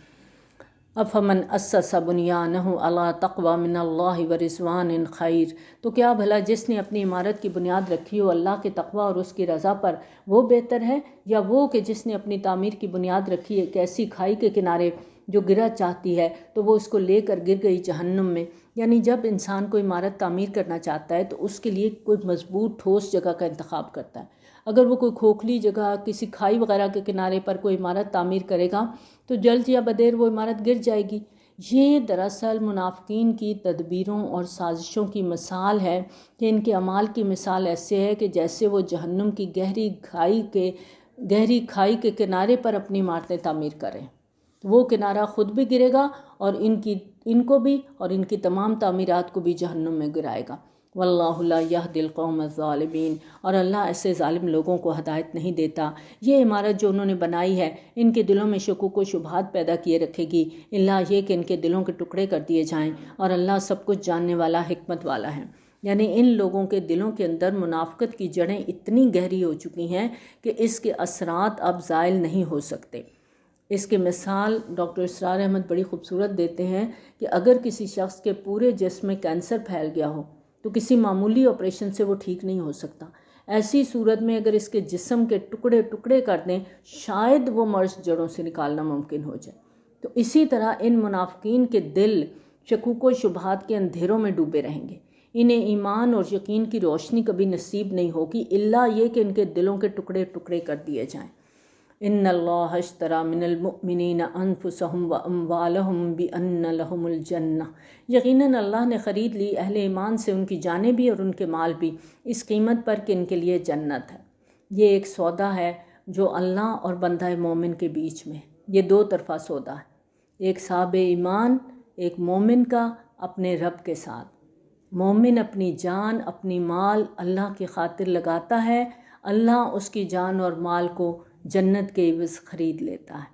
افمن اسس بنیانہ علی تقوی من اللہ ورضوان خیر، تو کیا بھلا جس نے اپنی عمارت کی بنیاد رکھی ہو اللہ کے تقوی اور اس کی رضا پر، وہ بہتر ہے یا وہ کہ جس نے اپنی تعمیر کی بنیاد رکھی ہے ایک ایسی کھائی کے کنارے جو گرا چاہتی ہے تو وہ اس کو لے کر گر گئی جہنم میں۔ یعنی جب انسان کوئی عمارت تعمیر کرنا چاہتا ہے تو اس کے لیے کوئی مضبوط ٹھوس جگہ کا انتخاب کرتا ہے۔ اگر وہ کوئی کھوکھلی جگہ کسی کھائی وغیرہ کے کنارے پر کوئی عمارت تعمیر کرے گا تو جلد یا بدیر وہ عمارت گر جائے گی۔ یہ دراصل منافقین کی تدبیروں اور سازشوں کی مثال ہے کہ ان کے اعمال کی مثال ایسے ہے کہ جیسے وہ جہنم کی گہری کھائی کے کنارے پر اپنی عمارتیں تعمیر کریں، وہ کنارہ خود بھی گرے گا اور ان کو بھی اور ان کی تمام تعمیرات کو بھی جہنم میں گرائے گا۔ واللہ لا یہدی القوم الظالمین، اور اللہ ایسے ظالم لوگوں کو ہدایت نہیں دیتا۔ یہ عمارت جو انہوں نے بنائی ہے ان کے دلوں میں شکوک و شبہات پیدا کیے رکھے گی، اللہ یہ کہ ان کے دلوں کے ٹکڑے کر دیے جائیں، اور اللہ سب کچھ جاننے والا حکمت والا ہے۔ یعنی ان لوگوں کے دلوں کے اندر منافقت کی جڑیں اتنی گہری ہو چکی ہیں کہ اس کے اثرات اب زائل نہیں ہو سکتے۔ اس کی مثال ڈاکٹر اسرار احمد بڑی خوبصورت دیتے ہیں کہ اگر کسی شخص کے پورے جسم میں کینسر پھیل گیا ہو تو کسی معمولی آپریشن سے وہ ٹھیک نہیں ہو سکتا۔ ایسی صورت میں اگر اس کے جسم کے ٹکڑے ٹکڑے کر دیں شاید وہ مرض جڑوں سے نکالنا ممکن ہو جائے۔ تو اسی طرح ان منافقین کے دل شکوک و شبہات کے اندھیروں میں ڈوبے رہیں گے، انہیں ایمان اور یقین کی روشنی کبھی نصیب نہیں ہوگی الا یہ کہ ان کے دلوں کے ٹکڑے ٹکڑے کر دیے جائیں۔ ان اللہ اشتری من المؤمنین انفسهم واموالهم بان لهم الجنہ، یقیناً اللہ نے خرید لی اہل ایمان سے ان کی جانیں بھی اور ان کے مال بھی اس قیمت پر کہ ان کے لیے جنت ہے۔ یہ ایک سودا ہے جو اللہ اور بندہ مومن کے بیچ میں. یہ دو طرفہ سودا ہے، ایک صاحب ایمان، ایک مومن کا اپنے رب کے ساتھ. مومن اپنی جان اپنی مال اللہ کی خاطر لگاتا ہے، اللہ اس کی جان اور مال کو جنت کے عوض خرید لیتا ہے.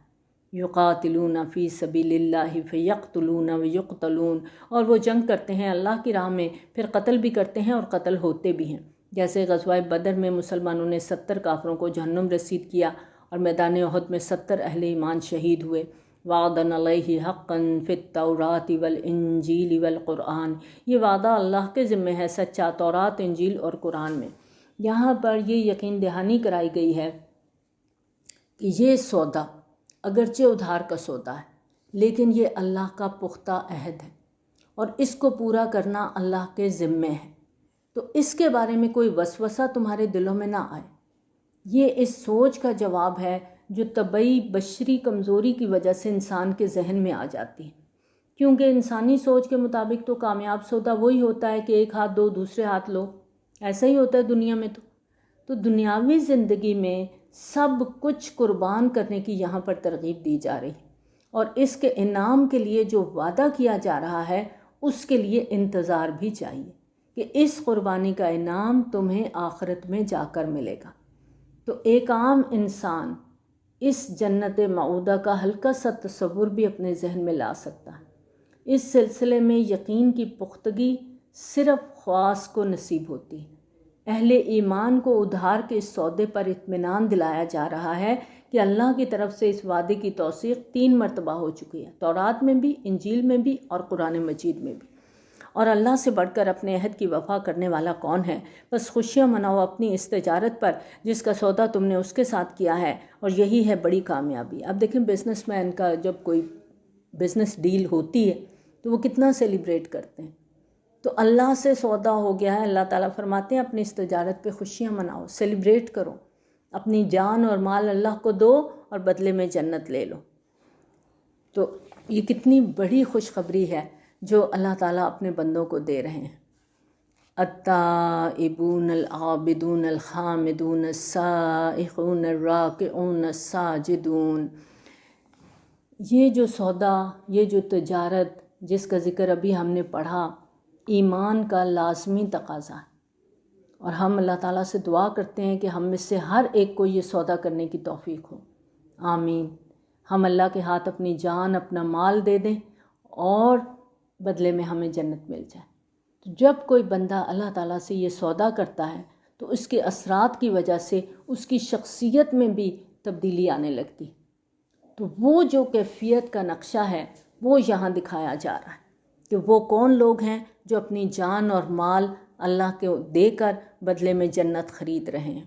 یقاتلون فی سبیل اللہ فیقتلون ویقتلون، اور وہ جنگ کرتے ہیں اللہ کی راہ میں، پھر قتل بھی کرتے ہیں اور قتل ہوتے بھی ہیں. جیسے غزوہ بدر میں مسلمانوں نے 70 کافروں کو جہنم رسید کیا اور میدان احد میں 70 اہل ایمان شہید ہوئے. وعدن علیہ حقا فی التوراۃ والانجیل والقرآن، یہ وعدہ اللہ کے ذمہ ہے سچا تورات، انجیل اور قرآن میں. یہاں پر یہ یقین دہانی کرائی گئی ہے کہ یہ سودا اگرچہ ادھار کا سودا ہے، لیکن یہ اللہ کا پختہ عہد ہے اور اس کو پورا کرنا اللہ کے ذمے ہے. تو اس کے بارے میں کوئی وسوسہ تمہارے دلوں میں نہ آئے. یہ اس سوچ کا جواب ہے جو طبعی بشری کمزوری کی وجہ سے انسان کے ذہن میں آ جاتی ہے. کیونکہ انسانی سوچ کے مطابق تو کامیاب سودا وہی ہوتا ہے کہ ایک ہاتھ دو دوسرے ہاتھ لو، ایسا ہی ہوتا ہے دنیا میں. تو دنیاوی زندگی میں سب کچھ قربان کرنے کی یہاں پر ترغیب دی جا رہی، اور اس کے انعام کے لیے جو وعدہ کیا جا رہا ہے اس کے لیے انتظار بھی چاہیے کہ اس قربانی کا انعام تمہیں آخرت میں جا کر ملے گا. تو ایک عام انسان اس جنت معودہ کا ہلکا سا تصور بھی اپنے ذہن میں لا سکتا ہے. اس سلسلے میں یقین کی پختگی صرف خواص کو نصیب ہوتی ہے. اہل ایمان کو ادھار کے اس سودے پر اطمینان دلایا جا رہا ہے کہ اللہ کی طرف سے اس وعدے کی توثیق 3 مرتبہ ہو چکی ہے، تورات میں بھی، انجیل میں بھی اور قرآن مجید میں بھی. اور اللہ سے بڑھ کر اپنے عہد کی وفا کرنے والا کون ہے؟ بس خوشیاں مناؤ اپنی اس تجارت پر جس کا سودا تم نے اس کے ساتھ کیا ہے، اور یہی ہے بڑی کامیابی. اب دیکھیں بزنس مین کا جب کوئی بزنس ڈیل ہوتی ہے تو وہ کتنا سیلیبریٹ کرتے ہیں. تو اللہ سے سودا ہو گیا ہے، اللہ تعالیٰ فرماتے ہیں اپنی اس تجارت پہ خوشیاں مناؤ، سیلیبریٹ کرو، اپنی جان اور مال اللہ کو دو اور بدلے میں جنت لے لو. تو یہ کتنی بڑی خوشخبری ہے جو اللہ تعالیٰ اپنے بندوں کو دے رہے ہیں. التائبون العابدون الحامدون السائحون الراکعون الساجدون. یہ جو سودا، یہ جو تجارت جس کا ذکر ابھی ہم نے پڑھا، ایمان کا لازمی تقاضا ہے، اور ہم اللہ تعالیٰ سے دعا کرتے ہیں کہ ہم میں سے ہر ایک کو یہ سودا کرنے کی توفیق ہو. آمین. ہم اللہ کے ہاتھ اپنی جان اپنا مال دے دیں اور بدلے میں ہمیں جنت مل جائے. تو جب کوئی بندہ اللہ تعالیٰ سے یہ سودا کرتا ہے تو اس کے اثرات کی وجہ سے اس کی شخصیت میں بھی تبدیلی آنے لگتی. تو وہ جو کیفیت کا نقشہ ہے وہ یہاں دکھایا جا رہا ہے کہ وہ کون لوگ ہیں جو اپنی جان اور مال اللہ کے دے کر بدلے میں جنت خرید رہے ہیں.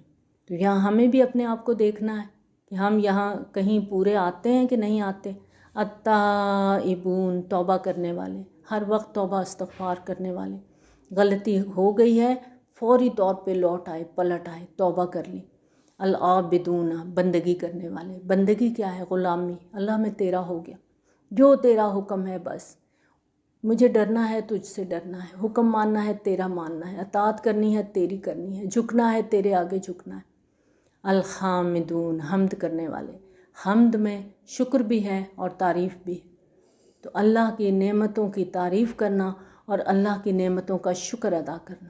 تو یہاں ہمیں بھی اپنے آپ کو دیکھنا ہے کہ ہم یہاں کہیں پورے آتے ہیں کہ نہیں آتے. التائبون، توبہ کرنے والے، ہر وقت توبہ استغفار کرنے والے. غلطی ہو گئی ہے فوری طور پہ لوٹ آئے، پلٹ آئے، توبہ کر لی. العابدون، بندگی کرنے والے. بندگی کیا ہے؟ غلامی. اللہ میں تیرا ہو گیا، جو تیرا حکم ہے بس مجھے ڈرنا ہے، تجھ سے ڈرنا ہے، حکم ماننا ہے تیرا ماننا ہے، اطاعت کرنی ہے تیری کرنی ہے، جھکنا ہے تیرے آگے جھکنا ہے. الحامدون، حمد کرنے والے. حمد میں شکر بھی ہے اور تعریف بھی ہے. تو اللہ کی نعمتوں کی تعریف کرنا اور اللہ کی نعمتوں کا شکر ادا کرنا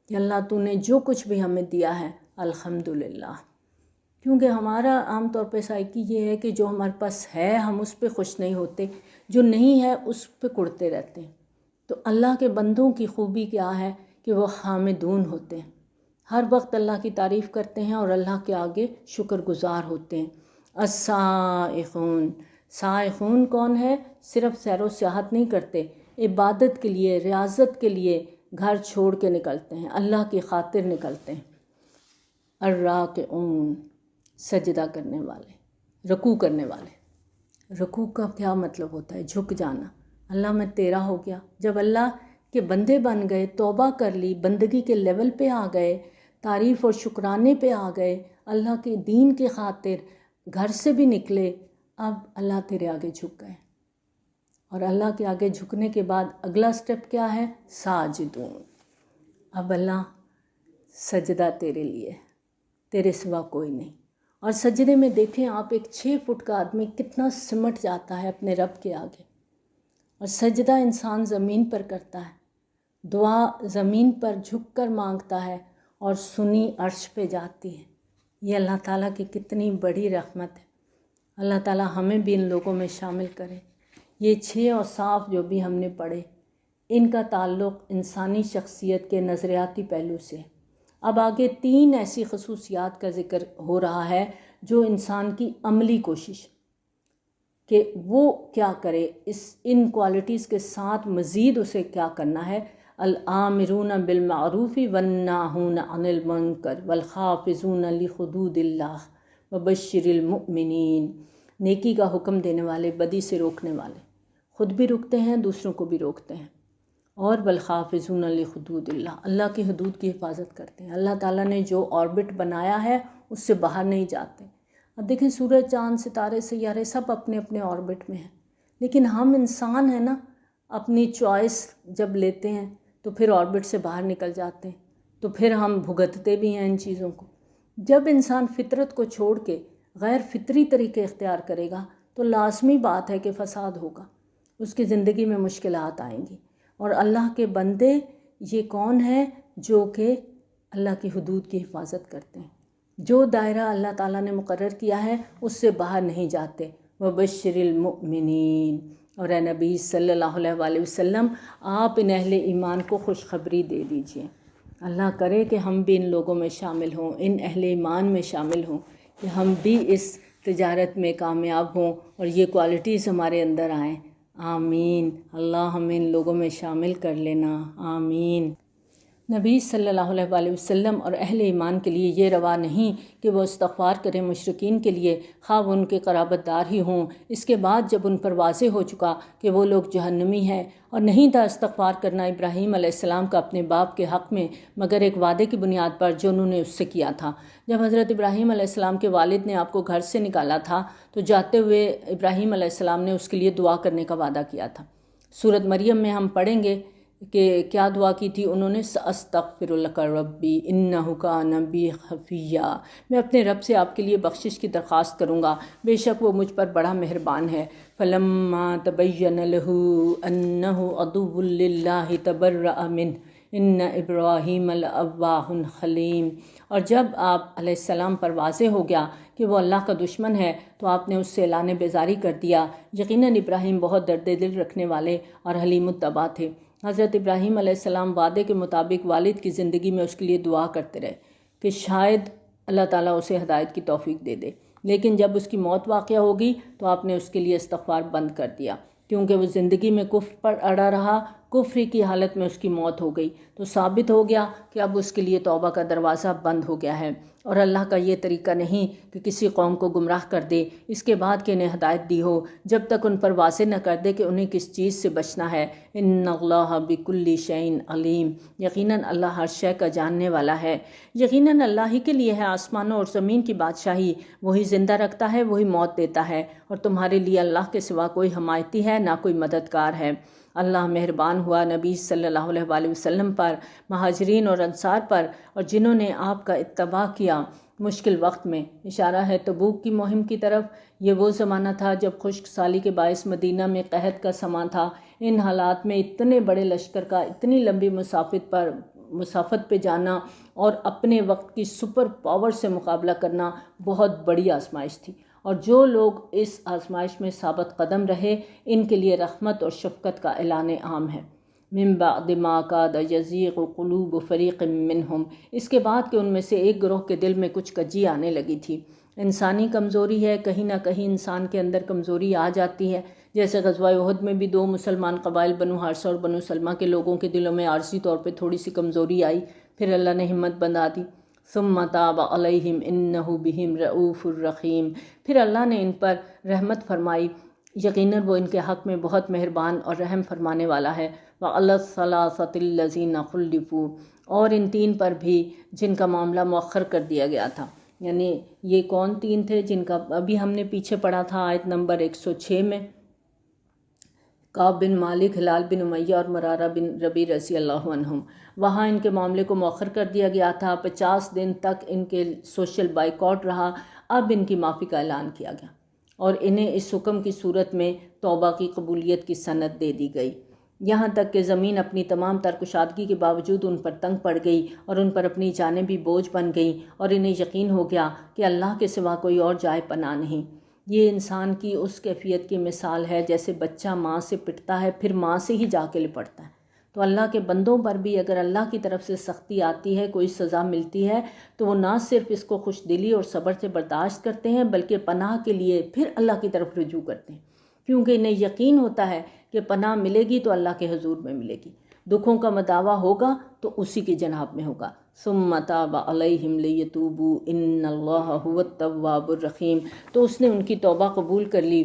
کہ اللہ تو نے جو کچھ بھی ہمیں دیا ہے الحمدللہ. کیونکہ ہمارا عام طور پہ سائیکی یہ ہے کہ جو ہمارے پاس ہے ہم اس پہ خوش نہیں ہوتے، جو نہیں ہے اس پہ کڑتے رہتے ہیں. تو اللہ کے بندوں کی خوبی کیا ہے کہ وہ حامدون ہوتے ہیں، ہر وقت اللہ کی تعریف کرتے ہیں اور اللہ کے آگے شکر گزار ہوتے ہیں. السائحون، سائحون کون ہے؟ صرف سیر و سیاحت نہیں کرتے، عبادت کے لیے، ریاضت کے لیے گھر چھوڑ کے نکلتے ہیں، اللہ کی خاطر نکلتے ہیں. الراکعون، سجدہ کرنے والے، رکوع کرنے والے. رکوع کا کیا مطلب ہوتا ہے؟ جھک جانا. اللہ میں تیرا ہو گیا. جب اللہ کے بندے بن گئے، توبہ کر لی، بندگی کے لیول پہ آ گئے، تعریف اور شکرانے پہ آ گئے، اللہ کے دین کی خاطر گھر سے بھی نکلے، اب اللہ تیرے آگے جھک گئے. اور اللہ کے آگے جھکنے کے بعد اگلا سٹیپ کیا ہے؟ ساجدون. اب اللہ سجدہ تیرے لیے، تیرے سوا کوئی نہیں. اور سجدے میں دیکھیں آپ، ایک 6 فٹ کا آدمی کتنا سمٹ جاتا ہے اپنے رب کے آگے، اور سجدہ انسان زمین پر کرتا ہے، دعا زمین پر جھک کر مانگتا ہے اور سنی عرش پہ جاتی ہے۔ یہ اللہ تعالیٰ کی کتنی بڑی رحمت ہے۔ اللہ تعالیٰ ہمیں بھی ان لوگوں میں شامل کرے۔ یہ 6 اوصاف جو بھی ہم نے پڑھے، ان کا تعلق انسانی شخصیت کے نظریاتی پہلو سے ہے۔ اب آگے 3 ایسی خصوصیات کا ذکر ہو رہا ہے جو انسان کی عملی کوشش کہ وہ کیا کرے، ان کوالٹیز کے ساتھ مزید اسے کیا کرنا ہے۔ الآمرون بالمعروف والناہون عن المنکر والحافظون لحدود اللہ وبشر المؤمنین۔ نیکی کا حکم دینے والے، بدی سے روکنے والے، خود بھی رکتے ہیں، دوسروں کو بھی روکتے ہیں، اور والحافظون لحدود اللہ، اللہ کی حدود کی حفاظت کرتے ہیں۔ اللہ تعالیٰ نے جو آربٹ بنایا ہے اس سے باہر نہیں جاتے۔ اب دیکھیں سورج، چاند، ستارے، سیارے سب اپنے اپنے آربٹ میں ہیں، لیکن ہم انسان ہیں نا، اپنی چوائس جب لیتے ہیں تو پھر آربٹ سے باہر نکل جاتے ہیں، تو پھر ہم بھگتتے بھی ہیں ان چیزوں کو۔ جب انسان فطرت کو چھوڑ کے غیر فطری طریقے اختیار کرے گا تو لازمی بات ہے کہ فساد ہوگا، اس کی زندگی میں مشکلات آئیں گی۔ اور اللہ کے بندے یہ کون ہیں؟ جو کہ اللہ کی حدود کی حفاظت کرتے ہیں، جو دائرہ اللہ تعالیٰ نے مقرر کیا ہے اس سے باہر نہیں جاتے۔ وبشر المؤمنین، اور اے نبی صلی اللہ علیہ وآلہ وسلم آپ ان اہل ایمان کو خوشخبری دے دیجئے۔ اللہ کرے کہ ہم بھی ان لوگوں میں شامل ہوں، ان اہل ایمان میں شامل ہوں، کہ ہم بھی اس تجارت میں کامیاب ہوں اور یہ کوالٹیز ہمارے اندر آئیں۔ آمین۔ اللہ ہمیں ان لوگوں میں شامل کر لینا، آمین۔ نبی صلی اللہ علیہ وآلہ وسلم اور اہل ایمان کے لیے یہ روا نہیں کہ وہ استغفار کریں مشرکین کے لیے، خواہ وہ ان کے قرابت دار ہی ہوں، اس کے بعد جب ان پر واضح ہو چکا کہ وہ لوگ جہنمی ہیں۔ اور نہیں تھا استغفار کرنا ابراہیم علیہ السلام کا اپنے باپ کے حق میں، مگر ایک وعدے کی بنیاد پر جو انہوں نے اس سے کیا تھا۔ جب حضرت ابراہیم علیہ السلام کے والد نے آپ کو گھر سے نکالا تھا تو جاتے ہوئے ابراہیم علیہ السلام نے اس کے لیے دعا کرنے کا وعدہ کیا تھا۔ سورۃ مریم میں ہم پڑھیں گے کہ کیا دعا کی تھی انہوں نے، استغفر لک ربی انہ کان بی حفیہ، میں اپنے رب سے آپ کے لیے بخشش کی درخواست کروں گا، بے شک وہ مجھ پر بڑا مہربان ہے۔ فلما تبین لہ انہ عدو للہ تبرأ منہ ان ابراہیم لأواہ حلیم۔ اور جب آپ علیہ السلام پر واضح ہو گیا کہ وہ اللہ کا دشمن ہے تو آپ نے اس سے اعلان بیزاری کر دیا۔ یقیناً ابراہیم بہت درد دل رکھنے والے اور حلیم الطبع تھے۔ حضرت ابراہیم علیہ السلام وعدے کے مطابق والد کی زندگی میں اس کے لیے دعا کرتے رہے کہ شاید اللہ تعالیٰ اسے ہدایت کی توفیق دے دے، لیکن جب اس کی موت واقع ہوگی تو آپ نے اس کے لیے استغفار بند کر دیا، کیونکہ وہ زندگی میں کفر پر اڑا رہا، کفر کی حالت میں اس کی موت ہو گئی، تو ثابت ہو گیا کہ اب اس کے لیے توبہ کا دروازہ بند ہو گیا ہے۔ اور اللہ کا یہ طریقہ نہیں کہ کسی قوم کو گمراہ کر دے اس کے بعد کہ انہیں ہدایت دی ہو، جب تک ان پر واضح نہ کر دے کہ انہیں کس چیز سے بچنا ہے۔ ان اللہ بکل شیء علیم، یقیناً اللہ ہر شے کا جاننے والا ہے۔ یقیناً اللہ ہی کے لیے ہے آسمانوں اور زمین کی بادشاہی، وہی زندہ رکھتا ہے، وہی موت دیتا ہے، اور تمہارے لیے اللہ کے سوا کوئی حمایتی ہے نہ کوئی مددگار ہے۔ اللہ مہربان ہوا نبی صلی اللہ علیہ وآلہ وسلم پر، مہاجرین اور انصار پر، اور جنہوں نے آپ کا اتباع کیا مشکل وقت میں۔ اشارہ ہے تبوک کی مہم کی طرف۔ یہ وہ زمانہ تھا جب خشک سالی کے باعث مدینہ میں قحط کا سماں تھا۔ ان حالات میں اتنے بڑے لشکر کا اتنی لمبی مسافت پہ جانا اور اپنے وقت کی سپر پاور سے مقابلہ کرنا بہت بڑی آزمائش تھی، اور جو لوگ اس آزمائش میں ثابت قدم رہے ان کے لیے رحمت اور شفقت کا اعلان عام ہے۔ من بعد ما کاد یزیغ قلوب فریق منہم، اس کے بعد کہ ان میں سے ایک گروہ کے دل میں کچھ کجی آنے لگی تھی۔ انسانی کمزوری ہے، کہیں نہ کہیں انسان کے اندر کمزوری آ جاتی ہے، جیسے غزوہ احد میں بھی 2 مسلمان قبائل بنو حارثہ اور بنو سلمہ کے لوگوں کے دلوں میں عارضی طور پہ تھوڑی سی کمزوری آئی، پھر اللہ نے ہمت بندھا دی۔ ثم تاب علیہم انہ بہم رؤوف الرحیم، پھر اللہ نے ان پر رحمت فرمائی، یقیناً وہ ان کے حق میں بہت مہربان اور رحم فرمانے والا ہے۔ وعلی الثلاثۃ الذین خلفوا، اور ان 3 پر بھی جن کا معاملہ مؤخر کر دیا گیا تھا۔ یعنی یہ کون 3 تھے جن کا ابھی ہم نے پیچھے پڑھا تھا آیت نمبر 106 میں، کعب بن مالک، ہلال بن امیہ اور مرارہ بن ربیع رضی اللہ عنہم۔ وہاں ان کے معاملے کو مؤخر کر دیا گیا تھا، 50 دن تک ان کے سوشل بائیکاٹ رہا، اب ان کی معافی کا اعلان کیا گیا اور انہیں اس حکم کی صورت میں توبہ کی قبولیت کی سند دے دی گئی، یہاں تک کہ زمین اپنی تمام تر کشادگی کے باوجود ان پر تنگ پڑ گئی اور ان پر اپنی جانیں بھی بوجھ بن گئیں، اور انہیں یقین ہو گیا کہ اللہ کے سوا کوئی اور جائے پناہ نہیں۔ یہ انسان کی اس کیفیت کی مثال ہے جیسے بچہ ماں سے پٹتا ہے پھر ماں سے ہی جا کے لپٹتا ہے۔ تو اللہ کے بندوں پر بھی اگر اللہ کی طرف سے سختی آتی ہے، کوئی سزا ملتی ہے، تو وہ نہ صرف اس کو خوش دلی اور صبر سے برداشت کرتے ہیں بلکہ پناہ کے لیے پھر اللہ کی طرف رجوع کرتے ہیں، کیونکہ انہیں یقین ہوتا ہے کہ پناہ ملے گی تو اللہ کے حضور میں ملے گی، دکھوں کا مداوع ہوگا تو اسی کی جناب میں ہوگا۔ ثم تاب علیہم لیتوبوا ان اللہ هو التواب الرحیم، تو اس نے ان کی توبہ قبول کر لی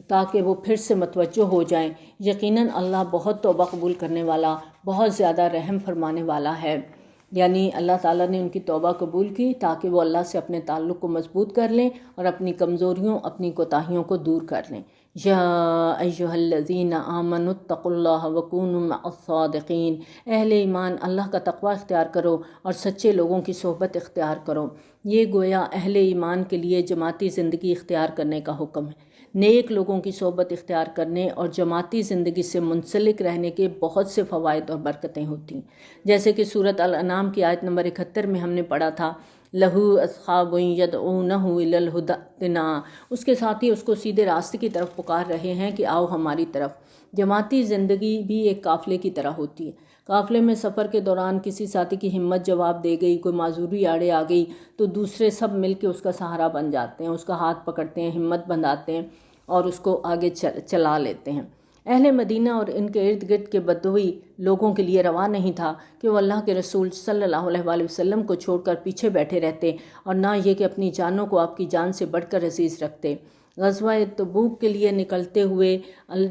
تاکہ وہ پھر سے متوجہ ہو جائیں، یقیناً اللہ بہت توبہ قبول کرنے والا، بہت زیادہ رحم فرمانے والا ہے۔ یعنی اللہ تعالیٰ نے ان کی توبہ قبول کی تاکہ وہ اللہ سے اپنے تعلق کو مضبوط کر لیں اور اپنی کمزوریوں، اپنی کوتاہیوں کو دور کر لیں۔ یا ایھا الذین آمنوا اتقوا اللہ وکونوا مع الصادقین، اہل ایمان اللہ کا تقوی اختیار کرو اور سچے لوگوں کی صحبت اختیار کرو۔ یہ گویا اہل ایمان کے لیے جماعتی زندگی اختیار کرنے کا حکم ہے۔ نیک لوگوں کی صحبت اختیار کرنے اور جماعتی زندگی سے منسلک رہنے کے بہت سے فوائد اور برکتیں ہوتی ہیں، جیسے کہ سورۃ الانعام کی آیت نمبر 71 میں ہم نے پڑھا تھا، لہو اصحاب یدعونہ الی الہدی ائتنا، اس کے ساتھی اس کو سیدھے راستے کی طرف پکار رہے ہیں کہ آؤ ہماری طرف۔ جماعتی زندگی بھی ایک قافلے کی طرح ہوتی ہے۔ قافلے میں سفر کے دوران کسی ساتھی کی ہمت جواب دے گئی، کوئی معذوری آڑے آ گئی تو دوسرے سب مل کے اس کا سہارا بن جاتے ہیں، اس کا ہاتھ پکڑتے ہیں، ہمت بندھاتے ہیں اور اس کو آگے چلا لیتے ہیں۔ اہل مدینہ اور ان کے ارد گرد کے بدوی لوگوں کے لیے روا نہیں تھا کہ وہ اللہ کے رسول صلی اللہ علیہ وآلہ وسلم کو چھوڑ کر پیچھے بیٹھے رہتے، اور نہ یہ کہ اپنی جانوں کو آپ کی جان سے بڑھ کر عزیز رکھتے۔ غزوہ تبوک کے لیے نکلتے ہوئے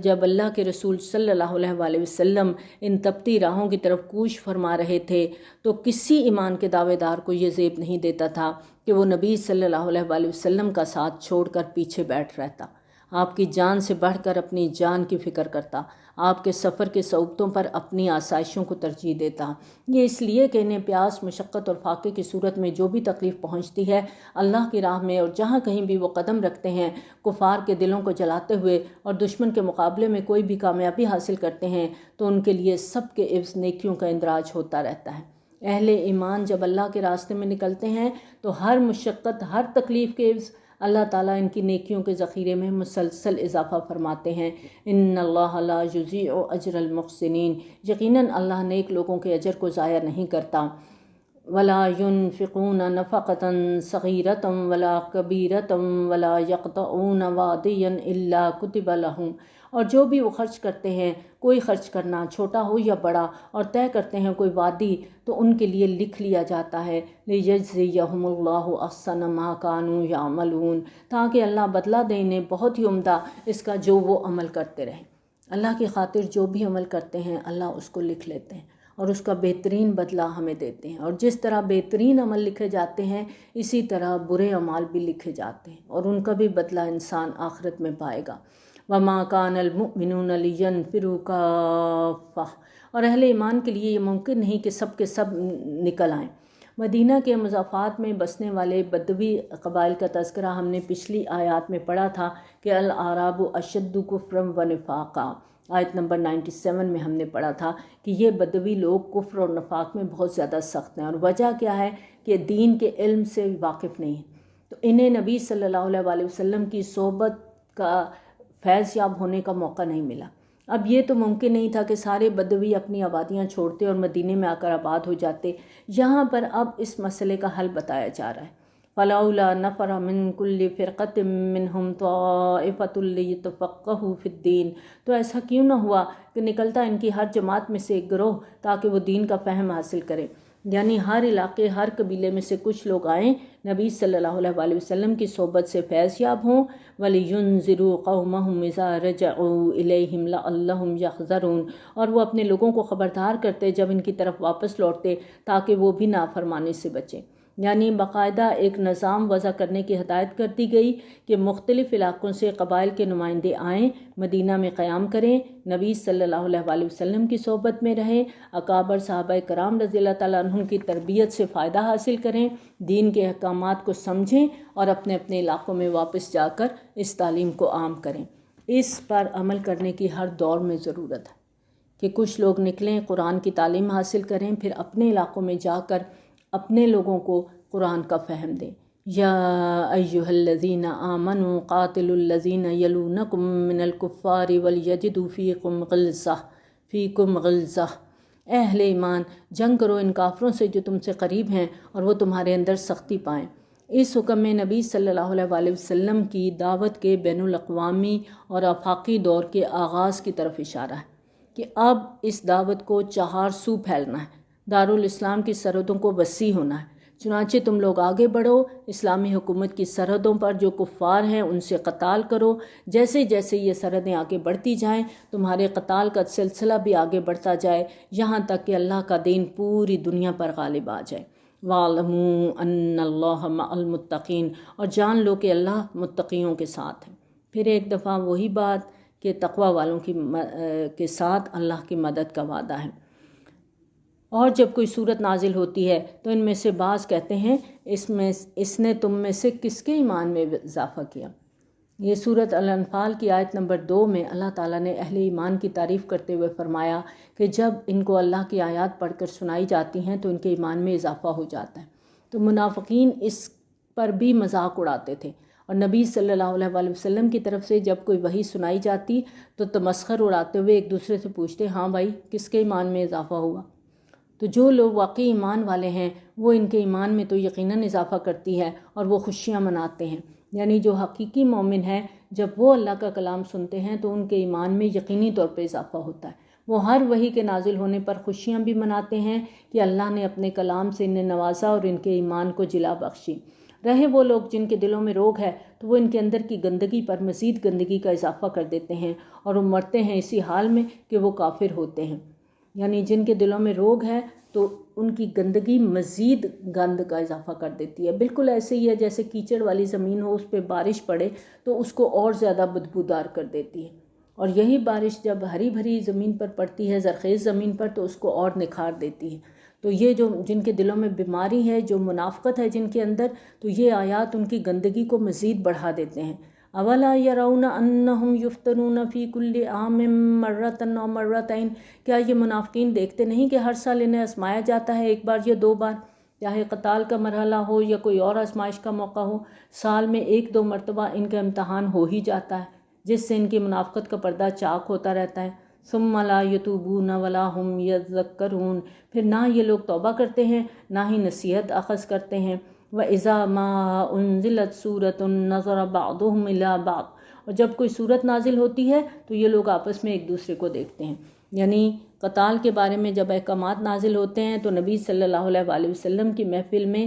جب اللہ کے رسول صلی اللہ علیہ وآلہ وسلم ان تپتی راہوں کی طرف کوش فرما رہے تھے تو کسی ایمان کے دعوے دار کو یہ زیب نہیں دیتا تھا کہ وہ نبی صلی اللہ علیہ وآلہ وسلم کا ساتھ چھوڑ کر پیچھے بیٹھ رہتا، آپ کی جان سے بڑھ کر اپنی جان کی فکر کرتا، آپ کے سفر کے صعوبتوں پر اپنی آسائشوں کو ترجیح دیتا۔ یہ اس لیے کہ انہیں پیاس، مشقت اور فاقے کی صورت میں جو بھی تکلیف پہنچتی ہے، اللہ کی راہ میں اور جہاں کہیں بھی وہ قدم رکھتے ہیں، کفار کے دلوں کو جلاتے ہوئے اور دشمن کے مقابلے میں کوئی بھی کامیابی حاصل کرتے ہیں تو ان کے لیے سب کے عوض نیکیوں کا اندراج ہوتا رہتا ہے۔ اہل ایمان جب اللہ کے راستے میں نکلتے ہیں تو ہر مشقت، ہر تکلیف کے عوض اللہ تعالیٰ ان کی نیکیوں کے ذخیرے میں مسلسل اضافہ فرماتے ہیں۔ ان اللہ لا یضیع اجر المحسنین، یقیناً اللہ نیک لوگوں کے اجر کو ضائع نہیں کرتا۔ ولا ينفقون نفقة صغيرة ولا كبيرة ولا يقطعون واديا الا كتب لهم، اور جو بھی وہ خرچ کرتے ہیں، کوئی خرچ کرنا چھوٹا ہو یا بڑا، اور طے کرتے ہیں کوئی وادی تو ان کے لیے لکھ لیا جاتا ہے، لِيَجْزِيَهُمُ اللَّهُ أَحْسَنَ مَا كَانُوا يَعْمَلُونَ، تاکہ اللہ بدلہ دے انہیں بہت ہی عمدہ اس کا جو وہ عمل کرتے رہیں۔ اللہ کی خاطر جو بھی عمل کرتے ہیں اللہ اس کو لکھ لیتے ہیں اور اس کا بہترین بدلہ ہمیں دیتے ہیں، اور جس طرح بہترین عمل لکھے جاتے ہیں اسی طرح برے اعمال بھی لکھے جاتے ہیں، اور ان کا بھی بدلہ انسان آخرت میں پائے گا۔ وَمَا كَانَ الْمُؤْمِنُونَ لِيَنْفِرُوا كَافَّةً، اور اہل ایمان کے لیے یہ ممکن نہیں کہ سب کے سب نکل آئیں۔ مدینہ کے مضافات میں بسنے والے بدوی قبائل کا تذکرہ ہم نے پچھلی آیات میں پڑھا تھا کہ الاعراب اشد کفرا و نفاقا، آیت نمبر 97 میں ہم نے پڑھا تھا کہ یہ بدوی لوگ کفر اور نفاق میں بہت زیادہ سخت ہیں، اور وجہ کیا ہے کہ دین کے علم سے واقف نہیں ہیں، تو انہیں نبی صلی اللہ علیہ وآلہ وسلم کی صحبت کا فیض یاب ہونے کا موقع نہیں ملا۔ اب یہ تو ممکن نہیں تھا کہ سارے بدوی اپنی آبادیاں چھوڑتے اور مدینے میں آ کر آباد ہو جاتے۔ یہاں پر اب اس مسئلے کا حل بتایا جا رہا ہے۔ فَلَوْلَا نَفَرَ مِن كُلِّ فِرْقَةٍ مِّنْهُمْ طَائِفَةٌ لِيَتَفَقَّهُوا فِي الدِّينِ، تو ایسا کیوں نہ ہوا کہ نکلتا ان کی ہر جماعت میں سے ایک گروہ تاکہ وہ دین کا فہم حاصل کرے، یعنی ہر علاقے، ہر قبیلے میں سے کچھ لوگ آئیں، نبی صلی اللہ علیہ وآلہ وسلم کی صحبت سے فیض یاب ہوں۔ وَلِيُنذِرُوا قَوْمَهُمْ إِذَا رَجَعُوا إِلَيْهِمْ لَعَلَّهُمْ يَحْذَرُونَ، اور وہ اپنے لوگوں کو خبردار کرتے جب ان کی طرف واپس لوٹتے تاکہ وہ بھی نافرمانی سے بچیں۔ یعنی باقاعدہ ایک نظام وضع کرنے کی ہدایت کر دی گئی کہ مختلف علاقوں سے قبائل کے نمائندے آئیں، مدینہ میں قیام کریں، نبی صلی اللہ علیہ وآلہ وسلم کی صحبت میں رہیں، اکابر صحابہ کرام رضی اللہ تعالیٰ عنہ کی تربیت سے فائدہ حاصل کریں، دین کے احکام احکامات کو سمجھیں اور اپنے اپنے علاقوں میں واپس جا کر اس تعلیم کو عام کریں۔ اس پر عمل کرنے کی ہر دور میں ضرورت ہے کہ کچھ لوگ نکلیں، قرآن کی تعلیم حاصل کریں، پھر اپنے علاقوں میں جا کر اپنے لوگوں کو قرآن کا فہم دیں۔ یا ایھا الذین آمنوا قاتلوا الذین یلونکم من الکفار ولیجدوا فیکم غلظہ، اے اہل ایمان جنگ کرو ان کافروں سے جو تم سے قریب ہیں اور وہ تمہارے اندر سختی پائیں۔ اس حکم میں نبی صلی اللہ علیہ وآلہ وسلم کی دعوت کے بین الاقوامی اور آفاقی دور کے آغاز کی طرف اشارہ ہے کہ اب اس دعوت کو چہار سو پھیلنا ہے، دارالاسلام کی سرحدوں کو وسیع ہونا ہے۔ چنانچہ تم لوگ آگے بڑھو، اسلامی حکومت کی سرحدوں پر جو کفار ہیں ان سے قتال کرو۔ جیسے جیسے یہ سرحدیں آگے بڑھتی جائیں تمہارے قتال کا سلسلہ بھی آگے بڑھتا جائے، یہاں تک کہ اللہ کا دین پوری دنیا پر غالب آ جائے۔ وَاعْلَمُوا أَنَّ اللَّهَ مَعَ الْمُتَّقِينَ، اور جان لو کہ اللہ متقیوں کے ساتھ ہے۔ پھر ایک دفعہ وہی بات کہ تقوی والوں کے ساتھ اللہ کی مدد کا وعدہ ہے۔ اور جب کوئی صورت نازل ہوتی ہے تو ان میں سے بعض کہتے ہیں اس نے تم میں سے کس کے ایمان میں اضافہ کیا۔ یہ سورت الانفال کی آیت نمبر 2 میں اللہ تعالیٰ نے اہل ایمان کی تعریف کرتے ہوئے فرمایا کہ جب ان کو اللہ کی آیات پڑھ کر سنائی جاتی ہیں تو ان کے ایمان میں اضافہ ہو جاتا ہے۔ تو منافقین اس پر بھی مذاق اڑاتے تھے، اور نبی صلی اللہ علیہ وآلہ وسلم کی طرف سے جب کوئی وحی سنائی جاتی تو تمسخر اڑاتے ہوئے ایک دوسرے سے پوچھتے، ہاں بھائی کس کے ایمان میں اضافہ ہوا؟ تو جو لوگ واقعی ایمان والے ہیں وہ ان کے ایمان میں تو یقیناً اضافہ کرتی ہے اور وہ خوشیاں مناتے ہیں۔ یعنی جو حقیقی مومن ہے جب وہ اللہ کا کلام سنتے ہیں تو ان کے ایمان میں یقینی طور پہ اضافہ ہوتا ہے۔ وہ ہر وحی کے نازل ہونے پر خوشیاں بھی مناتے ہیں کہ اللہ نے اپنے کلام سے انہیں نوازا اور ان کے ایمان کو جلا بخشی۔ رہے وہ لوگ جن کے دلوں میں روگ ہے تو وہ ان کے اندر کی گندگی پر مزید گندگی کا اضافہ کر دیتے ہیں اور وہ مرتے ہیں اسی حال میں کہ وہ کافر ہوتے ہیں۔ یعنی جن کے دلوں میں روگ ہے تو ان کی گندگی مزید گند کا اضافہ کر دیتی ہے۔ بالکل ایسے ہی ہے جیسے کیچڑ والی زمین ہو، اس پہ بارش پڑے تو اس کو اور زیادہ بدبودار کر دیتی ہے، اور یہی بارش جب ہری بھری زمین پر پڑتی ہے، زرخیز زمین پر، تو اس کو اور نکھار دیتی ہے۔ تو یہ جو جن کے دلوں میں بیماری ہے، جو منافقت ہے جن کے اندر، تو یہ آیات ان کی گندگی کو مزید بڑھا دیتے ہیں۔ اولا یرون انہم یفتنون فی کل عام مرۃ او مرتین، کیا یہ منافقین دیکھتے نہیں کہ ہر سال انہیں آزمایا جاتا ہے، ایک بار یا دو بار، چاہے قتال کا مرحلہ ہو یا کوئی اور آزمائش کا موقع ہو، سال میں ایک دو مرتبہ ان کا امتحان ہو ہی جاتا ہے، جس سے ان کی منافقت کا پردہ چاک ہوتا رہتا ہے۔ ثم لا یتوبون ولا هم یذکرون، پھر نہ یہ لوگ توبہ کرتے ہیں نہ ہی نصیحت اخذ کرتے ہیں۔ وَإِذَا مَا أُنزِلَتْ سُورَةٌ نَظَرَ بَعْضُهُمْ إِلَىٰ بَعْضٍ، اور جب کوئی صورت نازل ہوتی ہے تو یہ لوگ آپس میں ایک دوسرے کو دیکھتے ہیں۔ یعنی قتال کے بارے میں جب احکامات نازل ہوتے ہیں تو نبی صلی اللہ علیہ وآلہ وسلم کی محفل میں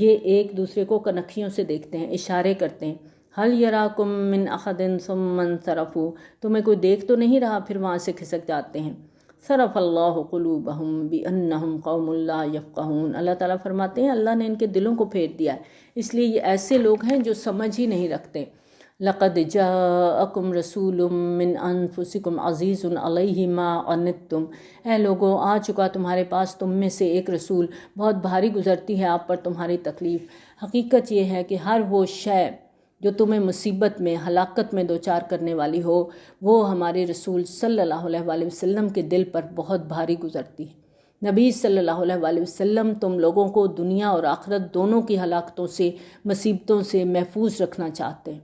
یہ ایک دوسرے کو کنکھیوں سے دیکھتے ہیں، اشارے کرتے ہیں۔ هَلْ يَرَاكُم مِّنْ أَحَدٍ ثُمَّ انصَرَفُوا، تمہیں کوئی دیکھ تو نہیں رہا، پھر وہاں سے کھسک جاتے ہیں۔ صرف اللہ قلوبہم بأنہم قوم لا یفقہون، اللہ تعالیٰ فرماتے ہیں اللہ نے ان کے دلوں کو پھیر دیا ہے، اس لیے یہ ایسے لوگ ہیں جو سمجھ ہی نہیں رکھتے۔ لقد جاءکم رسول من انفسکم عزیز علیہ ما عنتم، اے لوگو آ چکا تمہارے پاس تم میں سے ایک رسول، بہت بھاری گزرتی ہے آپ پر تمہاری تکلیف۔ حقیقت یہ ہے کہ ہر وہ شے جو تمہیں مصیبت میں، ہلاکت میں دوچار کرنے والی ہو، وہ ہمارے رسول صلی اللہ علیہ وآلہ وسلم کے دل پر بہت بھاری گزرتی ہے۔ نبی صلی اللہ علیہ وآلہ وسلم تم لوگوں کو دنیا اور آخرت دونوں کی ہلاکتوں سے، مصیبتوں سے محفوظ رکھنا چاہتے ہیں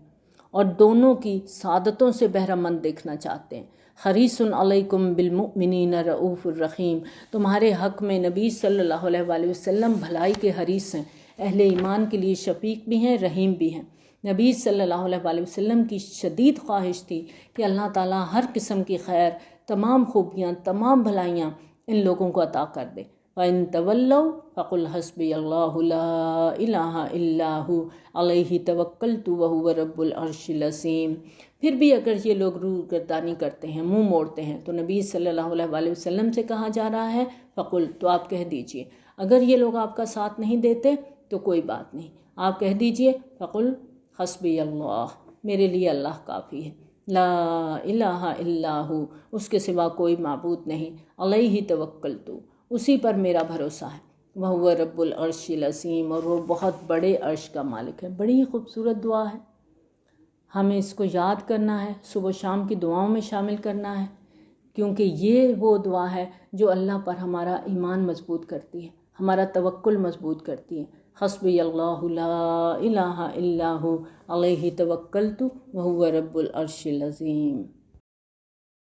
اور دونوں کی سعادتوں سے بہرہ مند دیکھنا چاہتے ہیں۔ حریص علیکم بالمؤمنین رؤوف الرحیم، تمہارے حق میں نبی صلی اللہ علیہ وآلہ وسلم بھلائی کے حریص ہیں، اہل ایمان کے لیے شفیق بھی ہیں، رحیم بھی ہیں۔ نبی صلی اللہ علیہ وآلہ وسلم کی شدید خواہش تھی کہ اللہ تعالیٰ ہر قسم کی خیر، تمام خوبیاں، تمام بھلائیاں ان لوگوں کو عطا کر دے۔ وَإِن تَوَلَّوْا فَقُلْ حَسْبِيَ اللَّهُ لَا إِلَٰهَ إِلَّا هُوَ عَلَيْهِ تَوَكَّلْتُ وَهُوَ رَبُّ الْعَرْشِ الْعَظِيمِ، پھر بھی اگر یہ لوگ روگردانی کرتے ہیں، منہ موڑتے ہیں، تو نبی صلی اللہ علیہ وآلہ وسلم سے کہا جا رہا ہے فَقُلْ، تو آپ کہہ دیجئے، اگر یہ لوگ آپ کا ساتھ نہیں دیتے تو کوئی بات نہیں، آپ کہہ دیجئے فَقُلْ حسبی اللہ، میرے لیے اللہ کافی ہے، لا الہ الا ہو، اس کے سوا کوئی معبود نہیں، علیہ توکلت، اسی پر میرا بھروسہ ہے، وَهُوَ رَبُّ الْعَرْشِ الْعَظِيمِ، اور وہ بہت بڑے عرش کا مالک ہے۔ بڑی ہی خوبصورت دعا ہے، ہمیں اس کو یاد کرنا ہے، صبح و شام کی دعاؤں میں شامل کرنا ہے، کیونکہ یہ وہ دعا ہے جو اللہ پر ہمارا ایمان مضبوط کرتی ہے، ہمارا توکل مضبوط کرتی ہے۔ حسبی اللہ لا الہ الا ہو علیہ توکلت وہو رب العرش العظیم۔